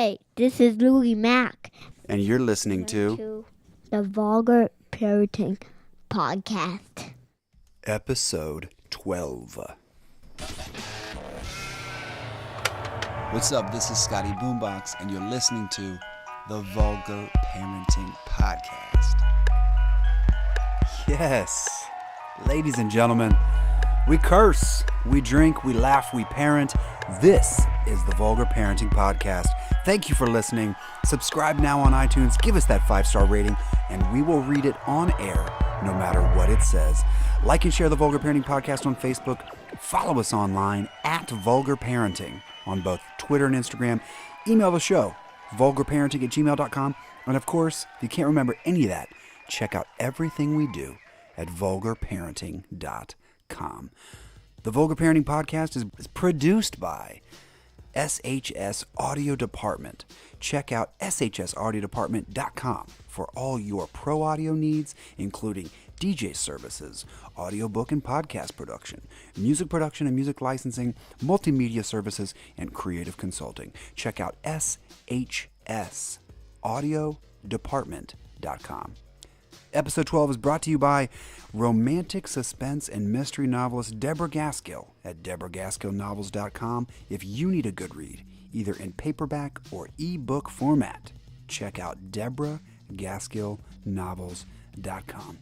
Hi, this is Louie Mack. And you're listening to the Vulgar Parenting Podcast. Episode 12. What's up? This is Scotty Boombox, and you're listening to the Vulgar Parenting Podcast. Yes, ladies and gentlemen, we curse, we drink, we laugh, we parent. This is the Vulgar Parenting Podcast. Thank you for listening. Subscribe now on iTunes. Give us that 5-star rating, and we will read it on air, no matter what it says. Like and share the Vulgar Parenting Podcast on Facebook. Follow us online at Vulgar Parenting on both Twitter and Instagram. Email the show, vulgarparenting@gmail.com. And of course, if you can't remember any of that, check out everything we do at vulgarparenting.com. The Vulgar Parenting Podcast is produced by SHS Audio Department. Check out shsaudiodepartment.com for all your pro audio needs, including DJ services, audiobook and podcast production, music production and music licensing, multimedia services, and creative consulting. Check out shsaudiodepartment.com. Episode 12 is brought to you by romantic suspense and mystery novelist Deborah Gaskill at deborahgaskillnovels.com. If you need a good read, either in paperback or ebook format, check out deborahgaskillnovels.com.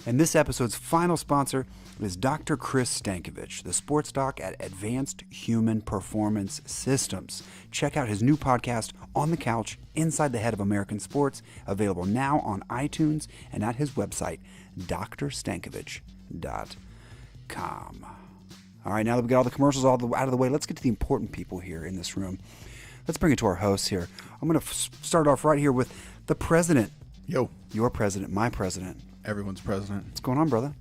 And this episode's final sponsor is Dr. Chris Stankovich, the sports doc at Advanced Human Performance Systems. Check out his new podcast, On the Couch, Inside the Head of American Sports, available now on iTunes and at his website, drstankovich.com. All right, now that we got all the commercials out of the way, let's get to the important people here in this room. Let's bring it to our hosts here. I'm going to start off right here with the president. Yo. Your president, my president. Everyone's president. What's going on, brother?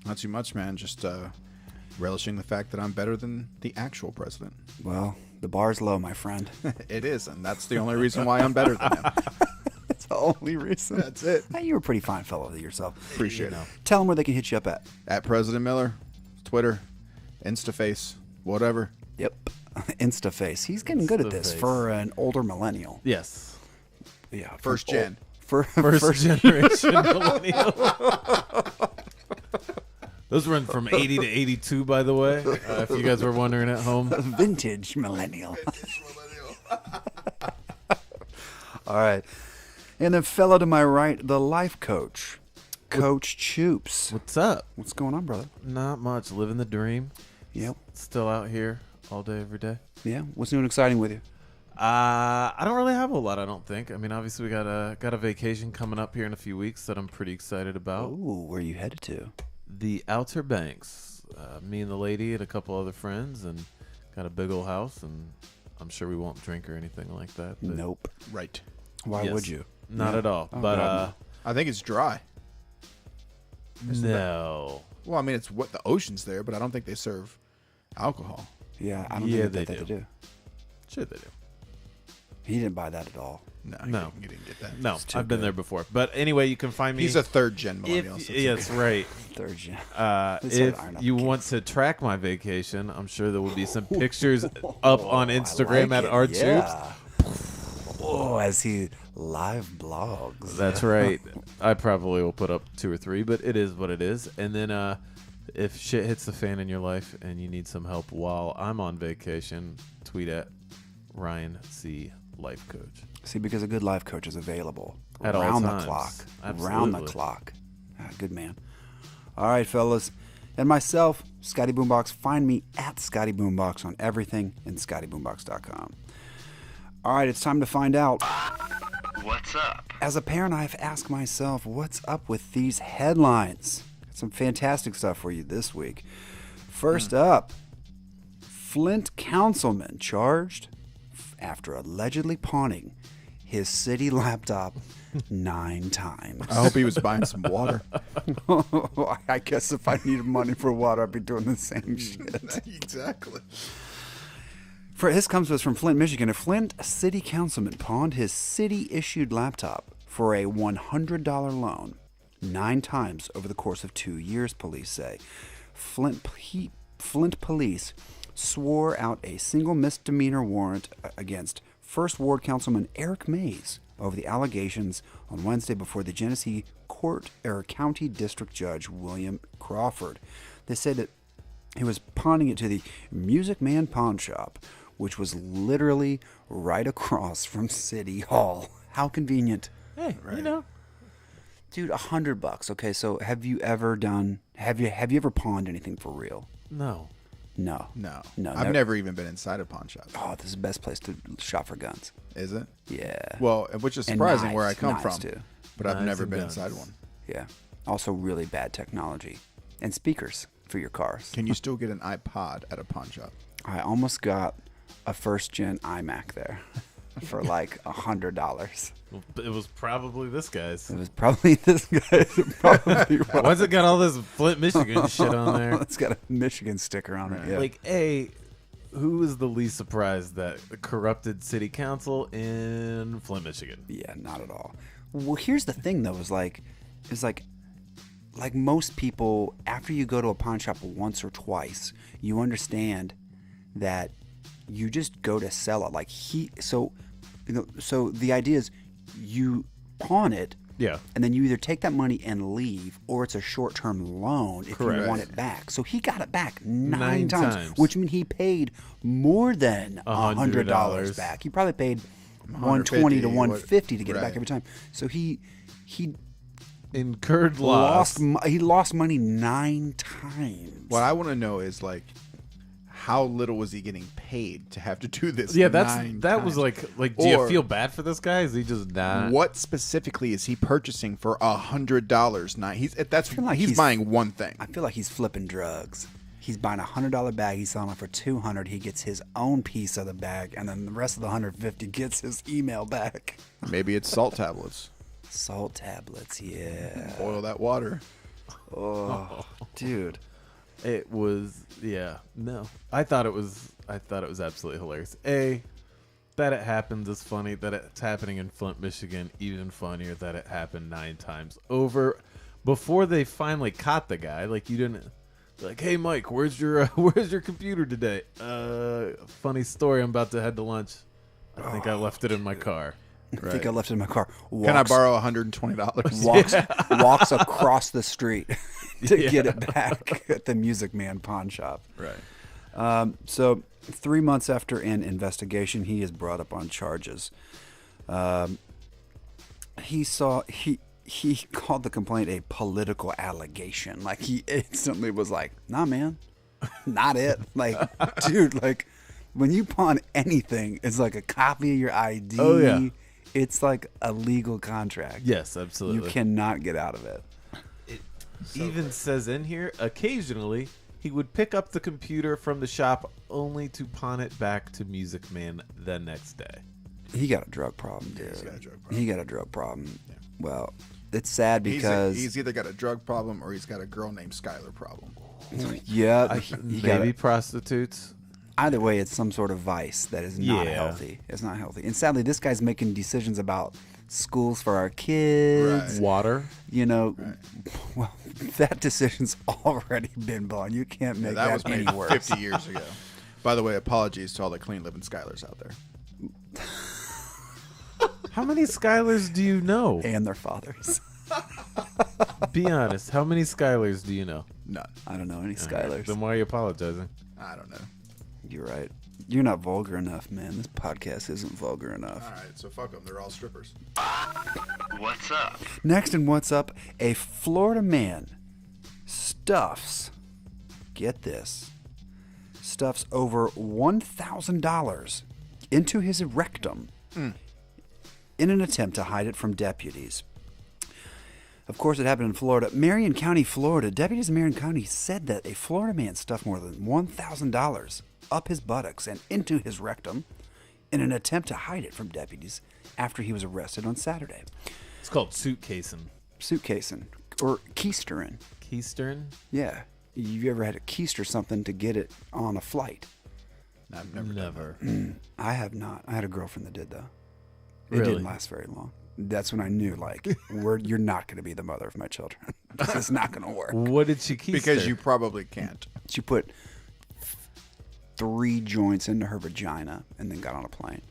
Not too much, man. Just relishing the fact that I'm better than the actual president. Well, the bar's low, my friend. It is, and that's the only reason why I'm better than him. That's the only reason. That's it. Hey, you're a pretty fine fellow yourself. Appreciate it. Tell them where they can hit you up at. At President Miller, Twitter, Instaface, whatever. Yep. Instaface. He's getting good at this for an older millennial. Yes. Yeah. First gen. First generation millennial. Those run from 80 to 82, by the way, if you guys were wondering at home. Vintage millennial. All right. And then fellow to my right, the life coach, Coach Choops. What's up? What's going on, brother? Not much. Living the dream. Yep. Still out here all day, every day. Yeah. What's new and exciting with you? I don't really have a lot, I don't think. I mean, obviously, we got a vacation coming up here in a few weeks that I'm pretty excited about. Ooh, where are you headed to? The Outer Banks. Me and the lady and a couple other friends, and got a big old house, and I'm sure we won't drink or anything like that. But Nope. Right. Why Yes. would you? Not at all. Oh, but God, I think it's dry. no. Well, I mean, it's what the ocean's there, but I don't think they serve alcohol. Yeah, I don't Yeah, think they they do. Sure they do. He didn't buy that at all. No. You didn't get that. No, too I've been good. there before. But anyway, you can find me. He's a third-gen millennial. so it's Yes, okay. right. Third gen. If you want to track my vacation, I'm sure there will be some pictures up on Instagram at our Tubes. Oh, as he live blogs. That's right. I probably will put up 2 or 3, but it is what it is. And then if shit hits the fan in your life and you need some help while I'm on vacation, tweet at Ryan C. Life Coach. See, because a good life coach is available At all around the times. clock. Absolutely. Around the clock. Good man. All right, fellas. And myself, Scotty Boombox. Find me at Scotty Boombox on everything and scottyboombox.com. All right, it's time to find out. What's up? As a parent, I've asked myself, what's up with these headlines? Got some fantastic stuff for you this week. First up, Flint councilman charged after allegedly pawning his city laptop 9 times. I hope he was buying some water. I guess if I needed money for water, I'd be doing the same shit. Exactly. This comes to us from Flint, Michigan. A Flint city councilman pawned his city-issued laptop for a $100 loan 9 times over the course of 2 years, police say. Flint police swore out a single misdemeanor warrant against First Ward Councilman Eric Mays over the allegations on Wednesday before the Genesee County District Judge William Crawford. They said that he was pawning it to the Music Man Pawn Shop, which was literally right across from City Hall. How convenient. Hey, you know. Dude, $100. Okay, so have you ever pawned anything for real? No. No. No. No, I've never- never even been inside a pawn shop. Oh, this is the best place to shop for guns. Is it? Yeah. Well, which is And surprising where I knives, come knives from. too. But I've Knives never and been guns. inside one. Yeah. Also really bad technology. And speakers for your cars. Can you still get an iPod at a pawn shop? I almost got a first-gen iMac there for like $100. Well, it was probably this guy's. It was probably this guy. Probably right. Why's it got all this Flint, Michigan shit on there? It's got a Michigan sticker on it. Yeah. Like, who is the least surprised that the corrupted city council in Flint, Michigan? Yeah, not at all. Well, here's the thing though, is like most people, after you go to a pawn shop once or twice, you understand that you just go to sell it. So the idea is you pawn it, Yeah. and then you either take that money and leave, or it's a short-term loan if Correct. you want it back. So he got it back Nine nine times, times. which means he paid more than $100 $100 back. He probably paid $120 to $150 to get it back Right. every time. So he Incurred loss. lost money 9 times. What I want to know is like, how little was he getting paid to have to do this? Yeah, 9 that was times? like. Do you Or- feel bad for this guy? Is he just not? What specifically is he purchasing for $100? He's he's- buying one thing. I feel like he's flipping drugs. He's buying a $100 bag. He's selling it for $200. He gets his own piece of the bag, and then the rest of the $150 gets his email back. Maybe it's salt tablets. Salt tablets, yeah. Boil that water. Oh, dude. It was no. I thought it was absolutely hilarious. That it happens is funny. That it's happening in Flint, Michigan, even funnier that it happened 9 times over before they finally caught the guy. Like you didn't like, hey Mike, where's your computer today? Funny story. I'm about to head to lunch. I think I left it in my car. I think I left it in my car. Can I borrow $120? Walks across the street to get it back at the Music Man pawn shop. Right. So 3 months after an investigation, he is brought up on charges. He called the complaint a political allegation. Like he instantly was like, "Nah, man, not it." Like, dude, like when you pawn anything, it's like a copy of your ID. Oh, yeah. It's like a legal contract. Yes, absolutely. You cannot get out of it. It even says in here, occasionally he would pick up the computer from the shop only to pawn it back to Music Man the next day. He got a drug problem, dude. He's got a drug problem. He got a drug problem. Well, it's sad because he's either got a drug problem or he's got a girl named Skylar problem. yeah, he got Maybe it. prostitutes. Either way, it's some sort of vice that is not Yeah. healthy. It's not healthy. And sadly, this guy's making decisions about schools for our kids. Right. Water. You know, well, that decision's already been blown. You can't make That that, was any made worse. 50 years ago. By the way, apologies to all the clean living Skylers out there. How many Skylers do you know? And their fathers. Be honest. How many Skylers do you know? None. I don't know any Skylers. Then why are you apologizing? I don't know. You're right. You're not vulgar enough, man. This podcast isn't vulgar enough. All right, so fuck them. They're all strippers. What's up? Next in What's Up, a Florida man stuffs, get this, stuffs over $1,000 into his rectum in an attempt to hide it from deputies. Of course, it happened in Florida. Marion County, Florida. Deputies in Marion County said that a Florida man stuffed more than $1,000 up his buttocks and into his rectum in an attempt to hide it from deputies after he was arrested on Saturday. It's called suitcasing. Suitcasing or keistering. Keystern? Yeah. You ever had to keister something to get it on a flight? I've never. Never. I have not. I had a girlfriend that did though. It Really? didn't last very long. That's when I knew, like, you're not going to be the mother of my children. This is not going to work. What did she keister? Because you probably can't. She put 3 joints into her vagina and then got on a plane.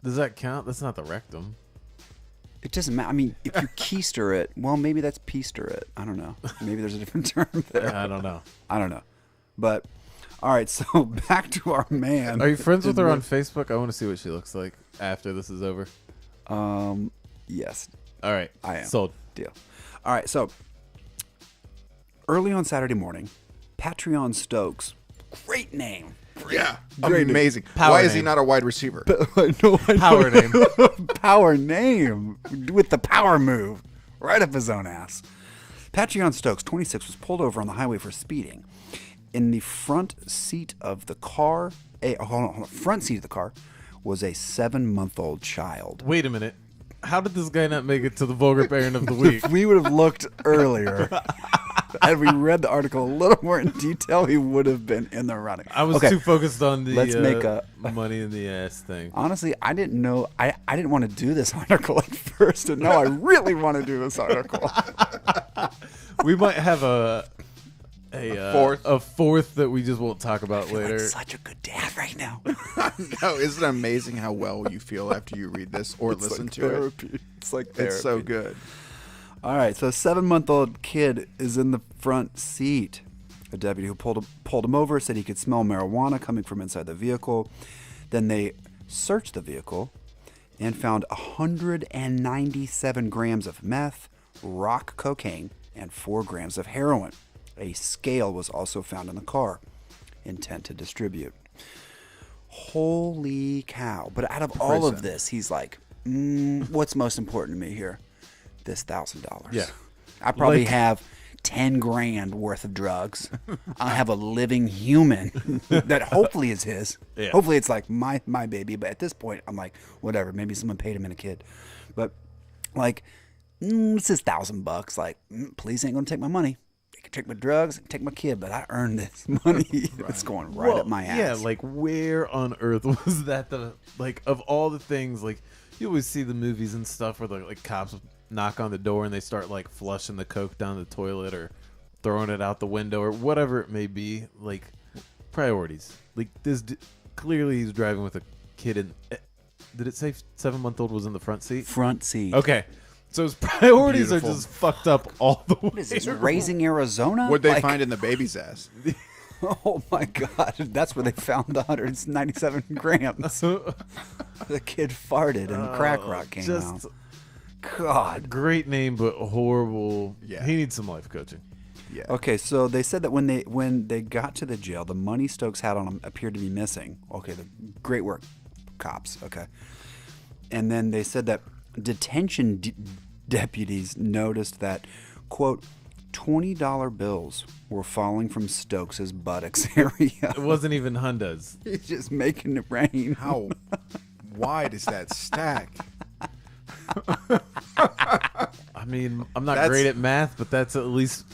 Does that count? That's not the rectum. It doesn't matter. I mean, if you keister it, well, maybe that's peister it. I don't know. Maybe there's a different term there. I don't know. I don't know. But, all right, so back to our man. Are you friends with her on Facebook? I want to see what she looks like after this is over. Yes, All right. I am. Sold. Deal. All right, so early on Saturday morning, Patreon Stokes, great name. Yeah, Great. amazing. Power Why is he name. not a wide receiver? No, I Power know. name. Power name with the power move right up his own ass. Patreon Stokes, 26, was pulled over on the highway for speeding. In the front seat of the car, front seat of the car was a 7-month-old child. Wait a minute. How did this guy not make it to the vulgar parent of the week? If we would have looked earlier, had we read the article a little more in detail, he would have been in the running. I was Okay. too focused on the Let's make a- money in the ass thing. Honestly, I didn't know. I didn't want to do this article at first, and now I really want to do this article. We might have a fourth that we just won't talk about Like later. such a good dad right now. No, isn't it amazing how well you feel after you read this or listen to therapy. It's like it? therapy. It's so good. All right, so a 7-month-old kid is in the front seat. A deputy who pulled him over said he could smell marijuana coming from inside the vehicle. Then they searched the vehicle and found 197 grams of meth, rock cocaine, and 4 grams of heroin. A scale was also found in the car. Intent to distribute. Holy cow. But out of all of Prison. this, he's like, what's most important to me here? This $1,000. Yeah. I probably Like- have 10 grand worth of drugs. I have a living human that hopefully is his. Yeah. Hopefully it's like my baby. But at this point, I'm like, whatever. Maybe someone paid him in a kid. But like, this is $1,000. Like, please ain't gonna take my money. They can take my drugs, take my kid, but I earned this money. It's going right up my ass. Yeah, like where on earth was that of all the things, like you always see the movies and stuff where the like cops knock on the door and they start like flushing the coke down the toilet or throwing it out the window or whatever it may be. Like priorities. Like clearly he's driving with a kid in. Did it say 7-month-old was in the front seat? Front seat. Okay. So his priorities Beautiful. are just fucked up all the way. What is this, Raising Arizona? What'd they Like- find in the baby's ass? Oh my God. That's where they found the 197 grams. The kid farted and crack rock came just out. God. great name, but horrible. Yeah. He needs some life coaching. Yeah. Okay, so they said that when they got to the jail, the money Stokes had on him appeared to be missing. Okay, the great work, cops. Okay, and then they said that detention deputies noticed that, quote, $20 bills were falling from Stokes' buttocks area. It wasn't even Hondas. He's just making it rain. How wide is that stack? I mean, I'm not That's- great at math, but that's at least,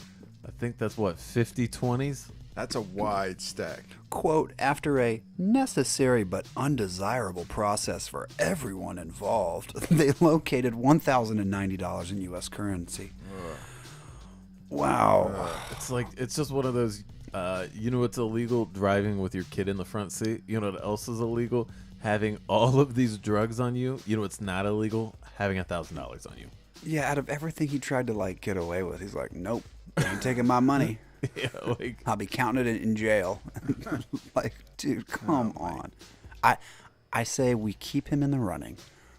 I think that's what, 50 20s? That's a wide stack. Quote, after a necessary but undesirable process for everyone involved, they located $1,090 in U.S. currency. Wow. It's just one of those, you know what's illegal? Driving with your kid in the front seat. You know what else is illegal? Having all of these drugs on you. You know what's not illegal? Having $1,000 on you. Yeah, out of everything he tried to like get away with, he's like, nope, they ain't taking my money. Yeah, like, I'll be counting it in jail. Like, dude, come on. I say we keep him in the running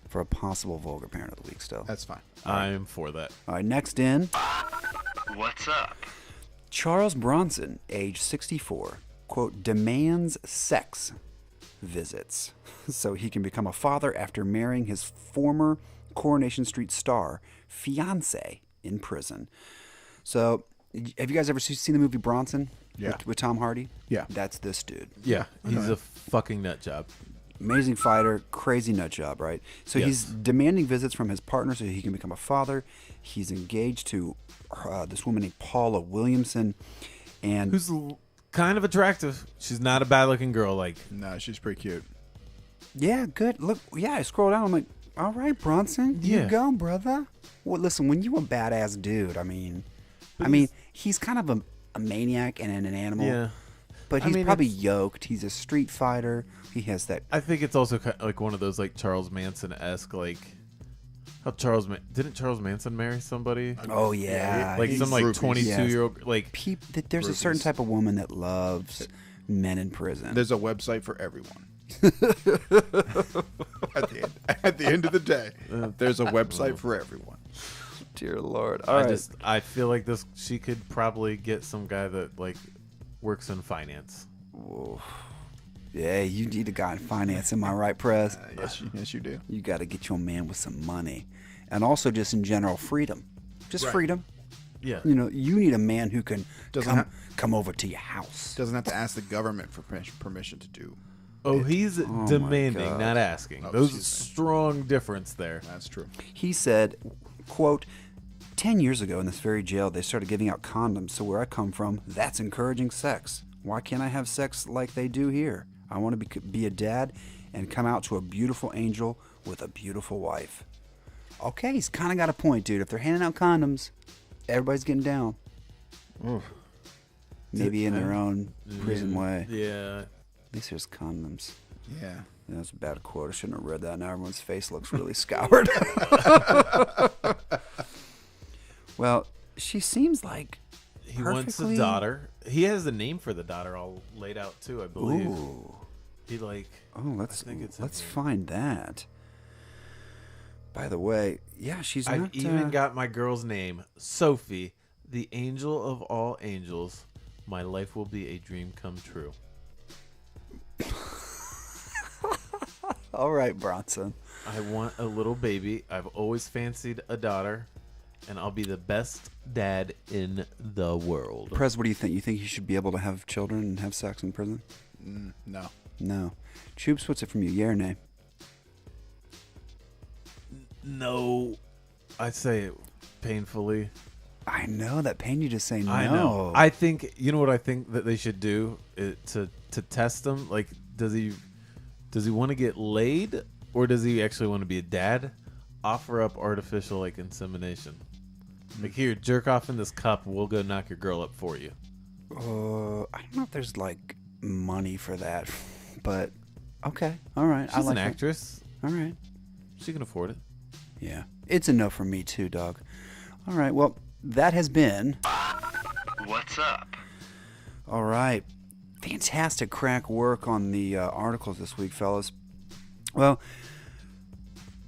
for a possible vulgar parent of the week still. That's fine. I'm for that. All right, next in, What's up? Charles Bronson, age 64, quote, demands sex visits so he can become a father after marrying his former Coronation Street star fiance in prison. So, have you guys ever seen the movie Bronson? Yeah. With Tom Hardy? Yeah. That's this dude. Yeah, he's a fucking nut job. Amazing fighter, crazy nut job, right? So Yes. he's demanding visits from his partner so he can become a father. He's engaged to this woman named Paula Williamson, and Who's kind of attractive. She's not a bad looking girl. Like, No, she's pretty cute. yeah, good. Look, yeah, I scroll down. I'm like, all right, Bronson, Yeah. you go, brother. Well, listen, when you a badass dude, I mean, he's kind of a maniac and an animal. yeah. But I he's mean, probably it's- yoked. He's a street fighter. He has that. I think it's also kind of like one of those like Charles Manson-esque like how didn't Charles Manson marry somebody Oh yeah, like he's some like groupies. 22-year-old like There's a certain Groupies. type of woman that loves men in prison. There's a website for everyone. At the end of the day, there's a website for everyone. Dear Lord. All right. I feel like she could probably get some guy that like works in finance. Yeah, you need a guy in finance. Am I right, Prez? Yes, you do. You got to get your man with some money, and also just in general freedom. Just freedom. Yeah. You know, you need a man who can Doesn't come over to your house. Doesn't have to ask the government for permission to do. Oh, he's my demanding, God. not asking. Oh, There's a excuse me. strong difference there. That's true. He said, quote, 10 years ago in this very jail, they started giving out condoms. So where I come from, that's encouraging sex. Why can't I have sex like they do here? I want to be a dad and come out to a beautiful angel with a beautiful wife. Okay, he's kind of got a point, dude. If they're handing out condoms, everybody's getting down. Maybe in their own prison way. Yeah. At least there's condoms. Yeah. Yeah, that's a bad quote. I shouldn't have read that. Now everyone's face looks really scoured. Well, she seems like He wants a daughter. He has a name for the daughter all laid out too, I believe. Ooh. He like Oh, let's think it's let's in here. find that. By the way, yeah, she's I've not. even got my girl's name, Sophie, the angel of all angels. My life will be a dream come true. All right, Bronson. I want a little baby. I've always fancied a daughter, and I'll be the best dad in the world. Prez, what do you think? You think he should be able to have children and have sex in prison? No. No. Choops, what's it from you? Yeah or nay? No, I say it painfully. I know that pain you to say no. I know. I think you know what I think that they should do to test him. Like, does he want to get laid or does he actually want to be a dad? Offer up artificial like insemination. Like, here, jerk off in this cup. We'll go knock your girl up for you. I don't know if there's like money for that, but okay, all right. She's like an it. actress. All right. She can afford it. Yeah, it's a no for me too, dog. All right. Well, that has been. What's up? All right. Fantastic crack work on the articles this week, fellas. Well,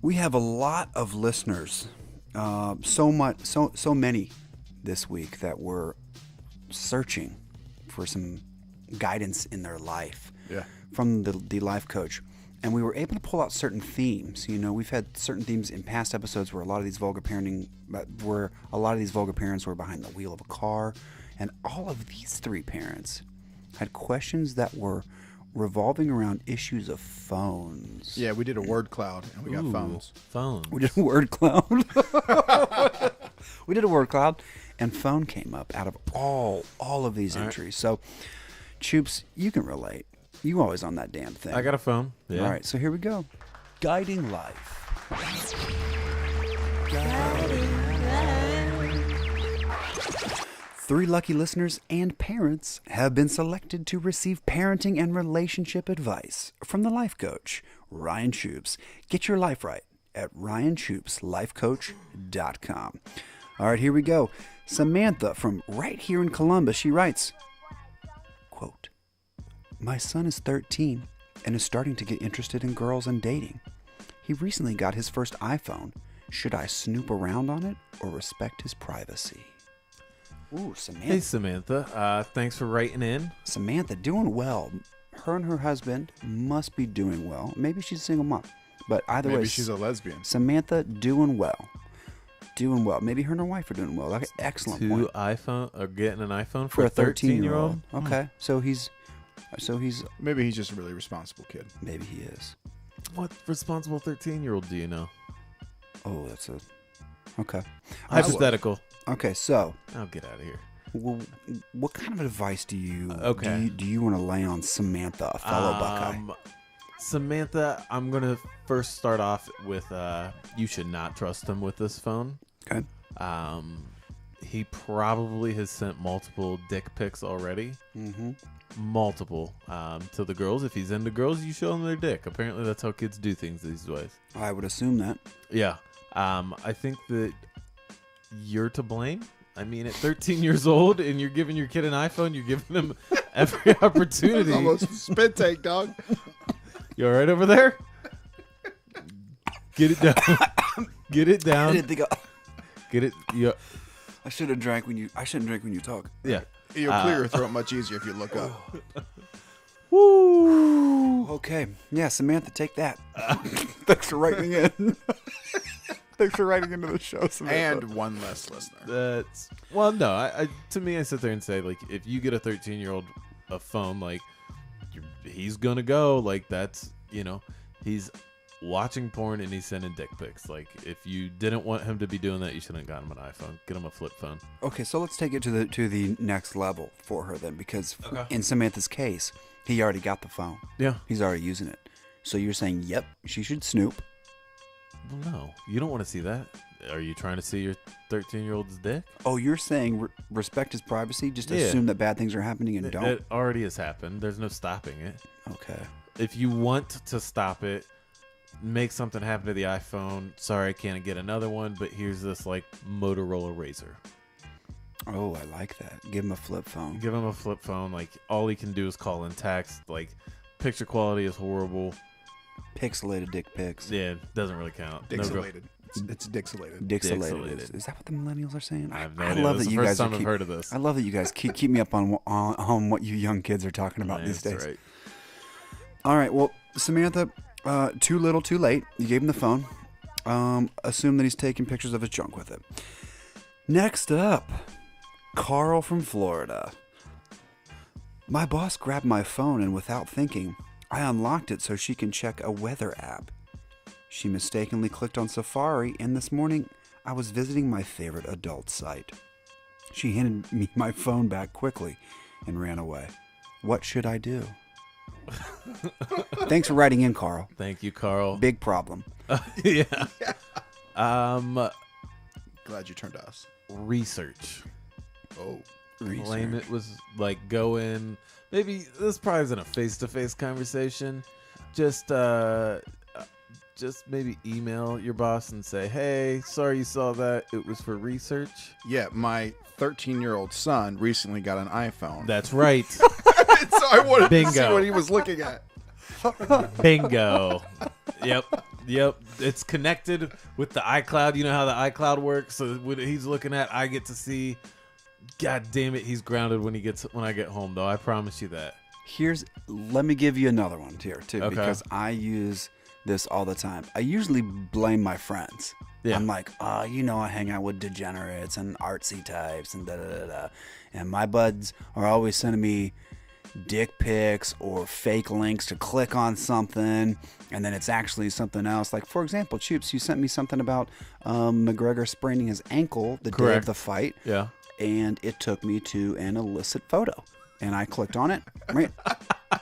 we have a lot of listeners, so many this week that were searching for some guidance in their life from the life coach. And we were able to pull out certain themes. You know, we've had certain themes in past episodes where a lot of these vulgar parents were behind the wheel of a car. And all of these three parents had questions that were revolving around issues of phones. Yeah, we did a word cloud and we got Ooh, phones. Phones. We did a word cloud. We did a word cloud, and phone came up out of all of these entries. So, Choops, you can relate. You always on that damn thing. I got a phone. Yeah. All right, so here we go. Guiding life. Three lucky listeners and parents have been selected to receive parenting and relationship advice from the life coach, Ryan Choops. Get your life right at ryanchoopslifecoach.com. All right, here we go. Samantha from right here in Columbus, she writes, quote, "My son is 13 and is starting to get interested in girls and dating. He recently got his first iPhone. Should I snoop around on it or respect his privacy?" Ooh, Samantha. Hey, Samantha. Thanks for writing in. Samantha doing well. Her and her husband must be doing well. Maybe she's a single mom. But either way, Maybe she's a lesbian. Samantha doing well. Doing well. Maybe her and her wife are doing well. Like, excellent point. Getting an iPhone For a 13-year-old. Okay. So he's Maybe he's just a really responsible kid. maybe he is. What responsible 13-year-old do you know? Oh, that's a okay. Hypothetical. Okay, so I'll get out of here. what kind of advice do you Okay. do you want to lay on Samantha, a fellow Buckeye? Samantha, I'm going to first start off with you should not trust him with this phone. Okay. He probably has sent multiple dick pics already. Mm-hmm. multiple to the girls. If he's into girls, you show them their dick. Apparently, that's how kids do things these days. I would assume that. Yeah. I think that you're to blame. I mean, at 13 years old and you're giving your kid an iPhone, you're giving them every opportunity. Almost a spit take, dog. You all right over there? Get it down. Get it I down. didn't think Get it. Yeah. I shouldn't drink when you talk. Yeah. You'll clear your throat much easier if you look up. Woo. Okay. Yeah, Samantha, take that. Thanks for writing in. Thanks for writing into the show, Samantha. And one less listener. That's well, no. I to me, I sit there and say, like, if you get a 13-year-old a phone, like, he's gonna go. Like, that's, he's watching porn and he's sending dick pics. Like, if you didn't want him to be doing that, you shouldn't have gotten him an iPhone. Get him a flip phone. Okay, so let's take it to the next level for her then, because in Samantha's case, he already got the phone. Yeah. He's already using it. So you're saying, yep, she should snoop. Well, no, you don't want to see that. Are you trying to see your 13-year-old's dick? Oh, you're saying respect his privacy? Just Yeah. assume that bad things are happening and don't? It already has happened. There's no stopping it. Okay. If you want to stop it, make something happen to the iPhone. Sorry, I can't get another one, but here's this, like, Motorola Razr. Oh, I like that. Give him a flip phone. Give him a flip phone. Like, all he can do is call and text. Like, picture quality is horrible. Pixelated dick pics. Yeah, doesn't really count. No girl- Dixelated. It's dixelated. Dixelated. Is that what the millennials are saying? I have no I idea. love That's that the you first guys time I've heard of this. I love that you guys keep me up on what you young kids are talking about Yeah, these days. that's right. All right, well, Samantha, too little, too late. You gave him the phone. Assume that he's taking pictures of his junk with it. Next up, Carl from Florida. My boss grabbed my phone and without thinking, I unlocked it so she can check a weather app. She mistakenly clicked on Safari, and this morning I was visiting my favorite adult site. She handed me my phone back quickly and ran away. What should I do? Thanks for writing in, Carl. Thank you, Carl. Big problem. Yeah. Glad you turned to us. Research. Oh. Claim it was like go in. Maybe this probably isn't a face-to-face conversation. Just maybe email your boss and say, "Hey, sorry you saw that. It was for research." Yeah, my 13-year-old son recently got an iPhone. That's right. So I wanted to see Bingo. what he was looking at. Bingo. Yep. It's connected with the iCloud. You know how the iCloud works. So what he's looking at, I get to see. God damn it, he's grounded when I get home, though. I promise you that. Let me give you another one here, too, Okay. because I use this all the time. I usually blame my friends. Yeah. I'm like, I hang out with degenerates and artsy types and da-da-da-da. And my buds are always sending me dick pics or fake links to click on something, and then it's actually something else. Like, for example, Choops, you sent me something about McGregor spraining his ankle the day of Correct. the fight. Yeah. And it took me to an illicit photo. And I clicked on it, right?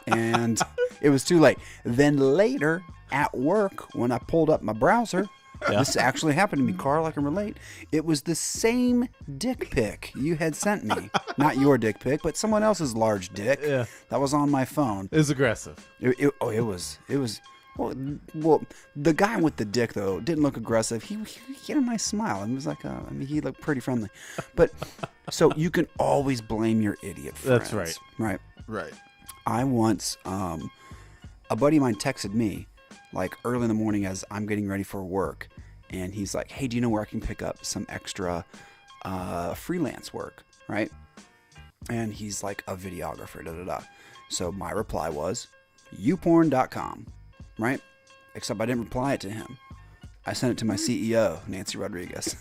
And it was too late. Then later at work, when I pulled up my browser, this actually happened to me, Carl, I can relate. It was the same dick pic you had sent me. Not your dick pic, but someone else's large dick that was on my phone. It was aggressive. It was. Well, the guy with the dick, though, didn't look aggressive. He had a nice smile. And was like, he looked pretty friendly. But, so you can always blame your idiot friends. That's right. Right. Right. I once, a buddy of mine texted me, like, early in the morning as I'm getting ready for work. And he's like, hey, do you know where I can pick up some extra freelance work? Right? And he's like a videographer, da-da-da. So my reply was, youporn.com. Right? Except I didn't reply it to him. I sent it to my CEO, Nancy Rodriguez.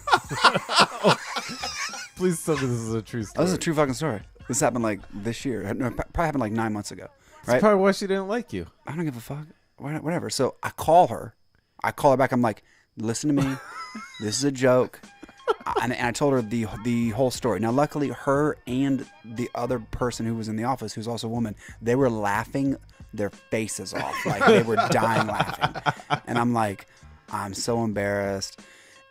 Please tell me this is a true story. This is a true fucking story. This happened like this year. No, it probably happened like 9 months ago. That's Right? probably why she didn't like you. I don't give a fuck. Whatever. So I call her. Back. I'm like, listen to me. This is a joke. And I told her the whole story. Now, luckily, her and the other person who was in the office, who's also a woman, they were laughing their faces off. Like, they were dying laughing. And I'm like, I'm so embarrassed.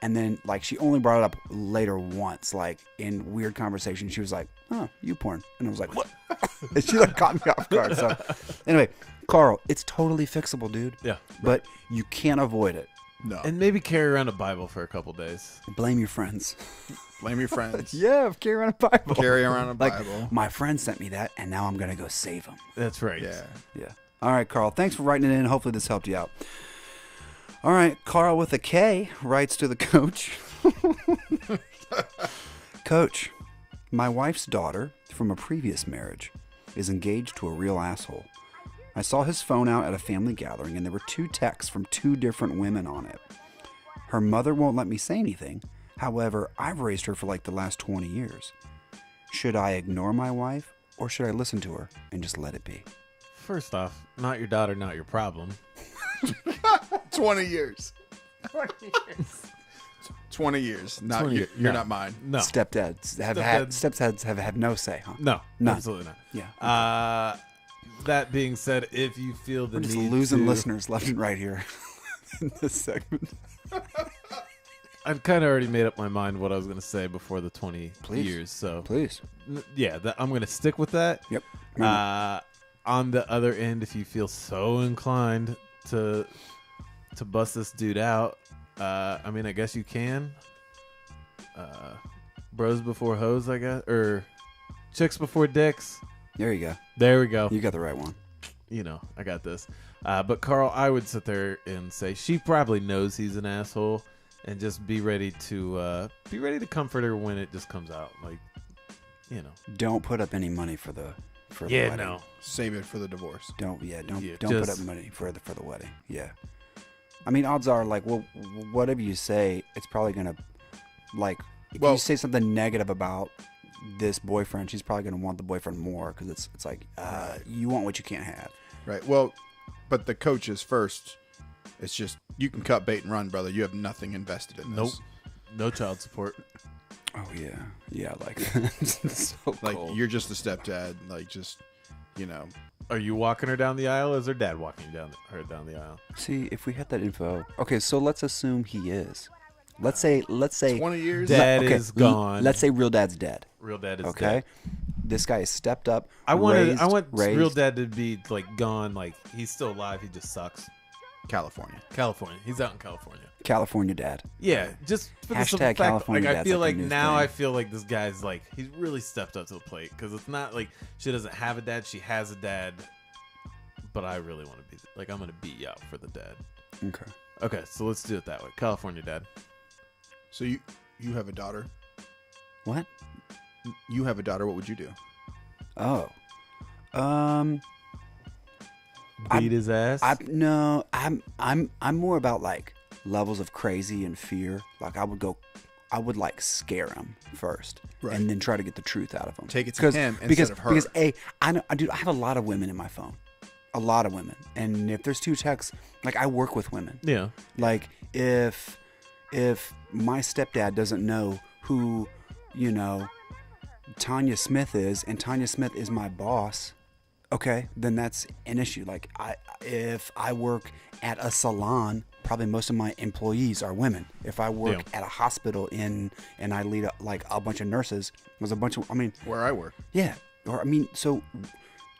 And then, like, she only brought it up later once, like, in weird conversation. She was like, oh, you porn. And I was like, what? And she, like, caught me off guard. So, anyway, Carl, it's totally fixable, dude. Yeah. But you can't avoid it. No. And maybe carry around a Bible for a couple days. Blame your friends. Blame your friends. Yeah, carry around a Bible. Carry around a Like, Bible. my friend sent me that, and now I'm going to go save him. That's right. Yeah. Yeah. All right, Carl. Thanks for writing it in. Hopefully this helped you out. All right, Carl with a K writes to the coach. Coach, my wife's daughter from a previous marriage is engaged to a real asshole. I saw his phone out at a family gathering, and there were 2 texts from 2 different women on it. Her mother won't let me say anything. However, I've raised her for like the last 20 years. Should I ignore my wife, or should I listen to her and just let it be? First off, not your daughter, not your problem. 20 years. 20 years. Not 20 you, years. You're No. not mine. No. Stepdads have had no say, huh? No. None. Absolutely not. Yeah. That being said, if you feel the We're just need losing to, listeners left and right here in this segment. I've kind of already made up my mind what I was going to say before the 20 Please. years. So, Please. yeah, I'm going to stick with that. Yep. On the other end, if you feel so inclined to bust this dude out, I mean, I guess you can. Bros before hoes, I guess, or chicks before dicks. There you go. There we go. You got the right one. You know, I got this. But Carl, I would sit there and say she probably knows he's an asshole, and just be ready to comfort her when it just comes out. Like, you know. Don't put up any money for the Yeah, wedding. no. Save it for the divorce. Don't Yeah, put just- up money for the wedding. Yeah. I mean, odds are, like, well, whatever you say, it's probably gonna, like, if Well- you say something negative about this boyfriend, she's probably gonna want the boyfriend more, because it's like, you want what you can't have. Right. Well, but the coach is first. It's just, you can cut bait and run, brother. You have nothing invested in Nope. this. No child support. Oh yeah, yeah, like so Like, cold. you're just a stepdad. Like, just, you know. Are you walking her down the aisle, or is her dad walking her down the aisle? See, if we had that info. Okay, so let's assume he is. Let's say 20 years? Dad okay, is gone. Let's say real dad's dead. Real dad is Okay, dead. this guy has stepped up. I want raised. real dad to be like gone. Like he's still alive. He just sucks. California. California. He's out in California. California dad. Yeah, just for the Hashtag simple fact, California like I dad's feel like like the new now thing. I feel like this guy's like he's really stepped up to the plate because it's not like she doesn't have a dad, she has a dad, but I really want to be like I'm gonna beat you out for the dad. Okay. Okay, so let's do it that way. California dad. So you have a daughter. What? You have a daughter. What would you do? Oh. Beat his ass. I'm more about like levels of crazy and fear. Like I would like scare him first, Right. and then try to get the truth out of him. Take it to him instead of her. Because I have a lot of women in my phone, a lot of women, and if there's 2 texts, like I work with women. yeah. Like if my stepdad doesn't know who, you know, Tanya Smith is, and Tanya Smith is my boss, okay, then that's an issue. Like if I work at a salon, probably most of my employees are women. If I work at a hospital and I lead a bunch of nurses, there's a bunch of, I mean, Where I work. yeah, or I mean, so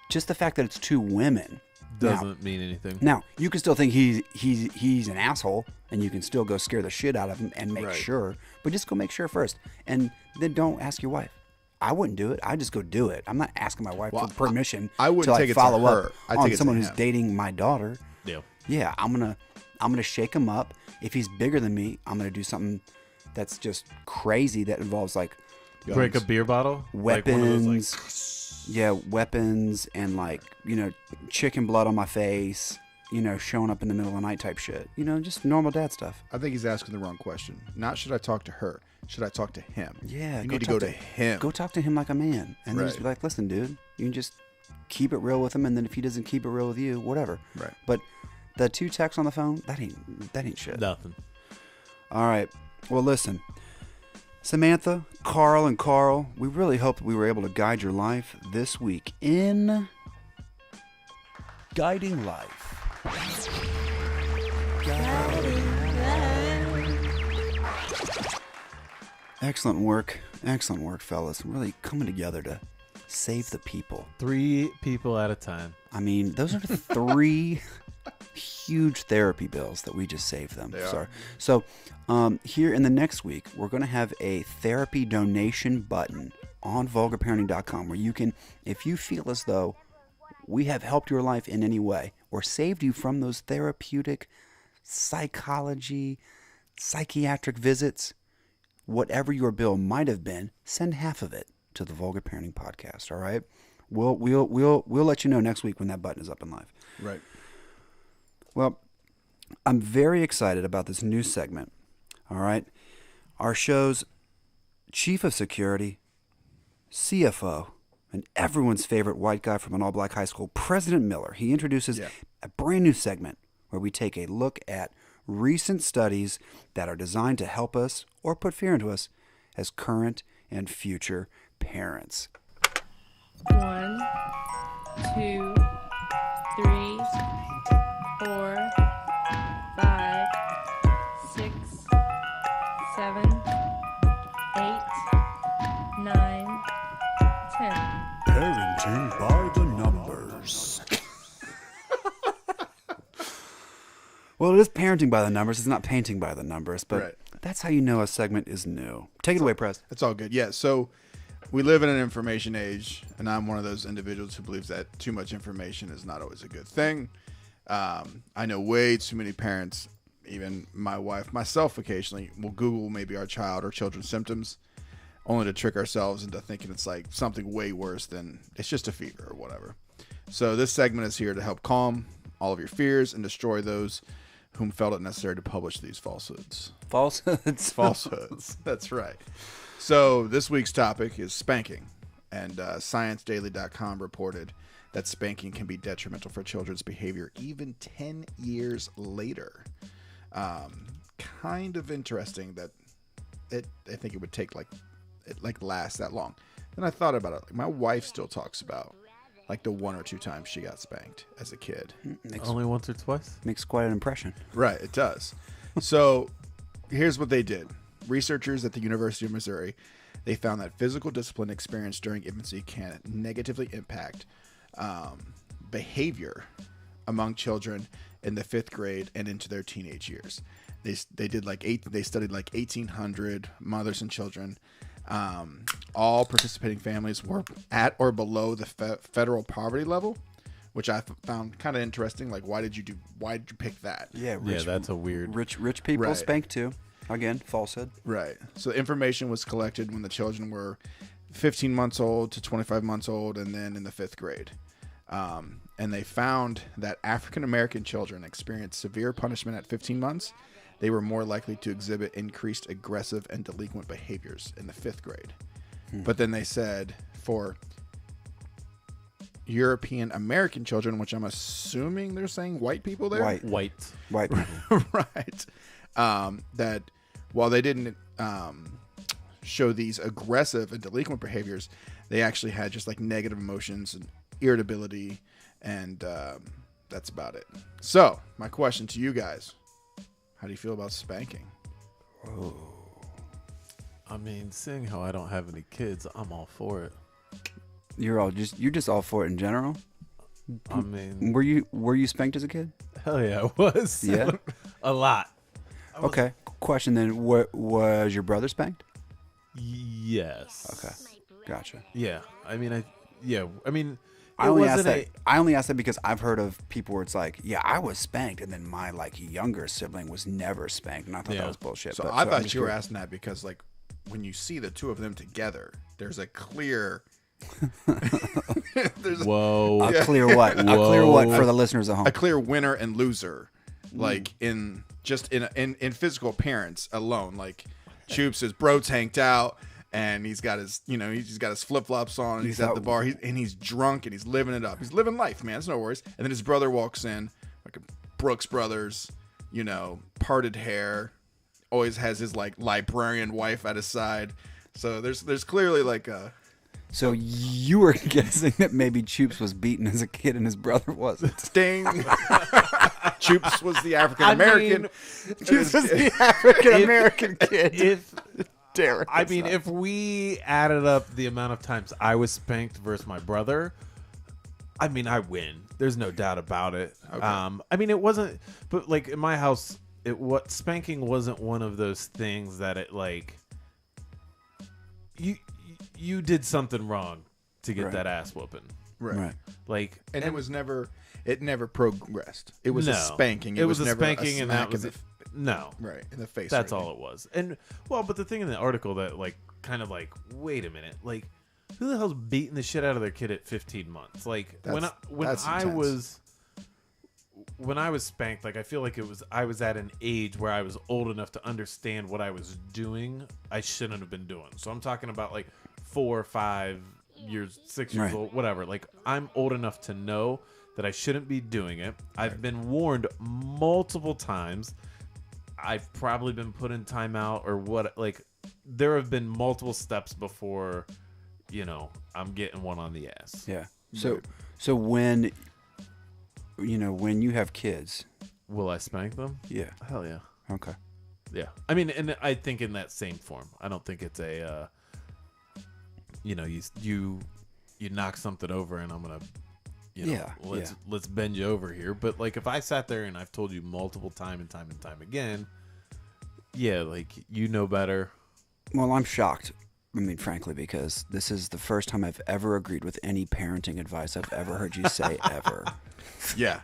just the fact that it's 2 women Doesn't mean anything. now, you can still think he's an asshole, and you can still go scare the shit out of him and make Right. sure. But just go make sure first, and then don't ask your wife. I wouldn't do it. I just go do it. I'm not asking my wife Well, for permission I wouldn't to like take it to follow her. up I'd on take it to someone who's him. dating my daughter. Yeah. Yeah, I'm gonna shake him up. If he's bigger than me, I'm gonna do something that's just crazy that involves like Break a beer bottle. Like one of those, weapons. Yeah, weapons and like, you know, chicken blood on my face, you know, showing up in the middle of the night type shit. You know, just normal dad stuff. I think he's asking the wrong question. Not should I talk to her? Should I talk to him? Yeah, You need to go to him. Go talk to him like a man. And then just be Right. like, listen, dude, you can just keep it real with him, and then if he doesn't keep it real with you, whatever. Right. But the 2 texts on the phone, that ain't shit. nothing. All right. Well, listen. Samantha, Carl, and Carl, we really hope that we were able to guide your life this week in Guiding Life. Excellent work, fellas. Really coming together to save the people. 3 people at a time. I mean, those are 3 huge therapy bills that we just saved them. They are. Sorry. So, here in the next week, we're going to have a therapy donation button on vulgarparenting.com where you can, if you feel as though we have helped your life in any way or saved you from those therapeutic psychology, psychiatric visits, whatever your bill might have been, send half of it to the Vulgar Parenting Podcast. All right, we'll let you know next week when that button is up and live. Right. Well, I'm very excited about this new segment. All right, our show's chief of security, CFO, and everyone's favorite white guy from an all-black high school, President Miller. He introduces a brand new segment where we take a look at recent studies that are designed to help us or put fear into us as current and future parents. 1, 2, 3, 4, 5, 6, 7, 8, 9, 10. Parenting by the numbers. Well, it is parenting by the numbers. It's not painting by the numbers, but Right. that's how you know a segment is new. Take it away, Prez. It's all good. Yeah. So we live in an information age, and I'm one of those individuals who believes that too much information is not always a good thing. I know way too many parents, even my wife, myself occasionally, will Google maybe our child or children's symptoms only to trick ourselves into thinking it's like something way worse than it's just a fever or whatever. So this segment is here to help calm all of your fears and destroy those whom felt it necessary to publish these falsehoods. Falsehoods. Falsehoods. That's right. So this week's topic is spanking, and ScienceDaily.com reported that spanking can be detrimental for children's behavior even 10 years later. Kind of interesting that I think it would take last that long. And I thought about it. Like, my wife still talks about like the 1 or 2 times she got spanked as a kid. Only once or twice? Makes quite an impression. Right, it does. So here's what they did. Researchers at the University of Missouri, they found that physical discipline experienced during infancy can negatively impact behavior among children in the 5th grade and into their teenage years. They studied like 1,800 mothers and children. All participating families were at or below the federal poverty level, which I found kind of interesting. Like, why did you pick that? Yeah, That's a weird. Rich people Right. spank too. Again, falsehood. Right. So information was collected when the children were 15 months old to 25 months old, and then in the 5th grade. And they found that African American children experienced severe punishment at 15 months. They were more likely to exhibit increased aggressive and delinquent behaviors in the 5th grade. But then they said for European American children, which I'm assuming they're saying white people there? White. White people. Right. That while they didn't show these aggressive and delinquent behaviors, they actually had just like negative emotions and irritability, and that's about it. So my question to you guys, how do you feel about spanking? I mean, seeing how I don't have any kids, I'm all for it. You're just all for it in general. I mean, Were you spanked as a kid? hell yeah, I was. Yeah. A lot. Okay. Question then: was your brother spanked? Yes. Okay. Gotcha. Yeah. I mean, I it only wasn't asked that because I've heard of people where it's like, yeah, I was spanked, and then my like younger sibling was never spanked, and I thought that was bullshit. So But- I I'm thought just you were curious. asking that because like when you see the two of them together, there's a clear there's Whoa. A clear what? A clear what for the listeners at home? a clear winner and loser, like in physical appearance alone. Like Choops, his bro tanked out, and he's got his flip flops on, and he's at the bar, he's drunk and he's living it up. He's living life, man. It's no worries. And then his brother walks in, like a Brooks Brothers, parted hair, always has his like librarian wife at his side. So there's clearly like a. So you were guessing that maybe Choops was beaten as a kid and his brother wasn't. Sting. Choops was the African American. Choops was the African American kid. Derek. I mean, if we added up the amount of times I was spanked versus my brother, I mean, I win. There's no doubt about it. Okay. I mean, it wasn't, but like in my house, spanking wasn't one of those things that it like you did something wrong to get Right. that ass whooping. right. Like, And it never progressed. It was a No. spanking. It was a never spanking, and that smack was in no. right in the face. That's right all it was. And well, but the thing in the article that like kind of like, wait a minute, like who the hell's beating the shit out of their kid at 15 months? Like That's when I was spanked, like I feel like I was at an age where I was old enough to understand what I was doing. I shouldn't have been doing. So I'm talking about like 4 or 5 years, 6 years Right. old, whatever. Like I'm old enough to know that I shouldn't be doing it. I've been warned multiple times. I've probably been put in timeout or what. Like there have been multiple steps before, I'm getting one on the ass. Yeah. So when you have kids, Will I spank them? yeah. Hell yeah. Okay. Yeah. I mean, and I think in that same form. I don't think it's a, you knock something over and I'm gonna, let's bend you over here. But like if I sat there and I've told you multiple time again, yeah, like you know better. Well, I'm shocked. I mean, frankly, because this is the first time I've ever agreed with any parenting advice I've ever heard you say ever. Yeah.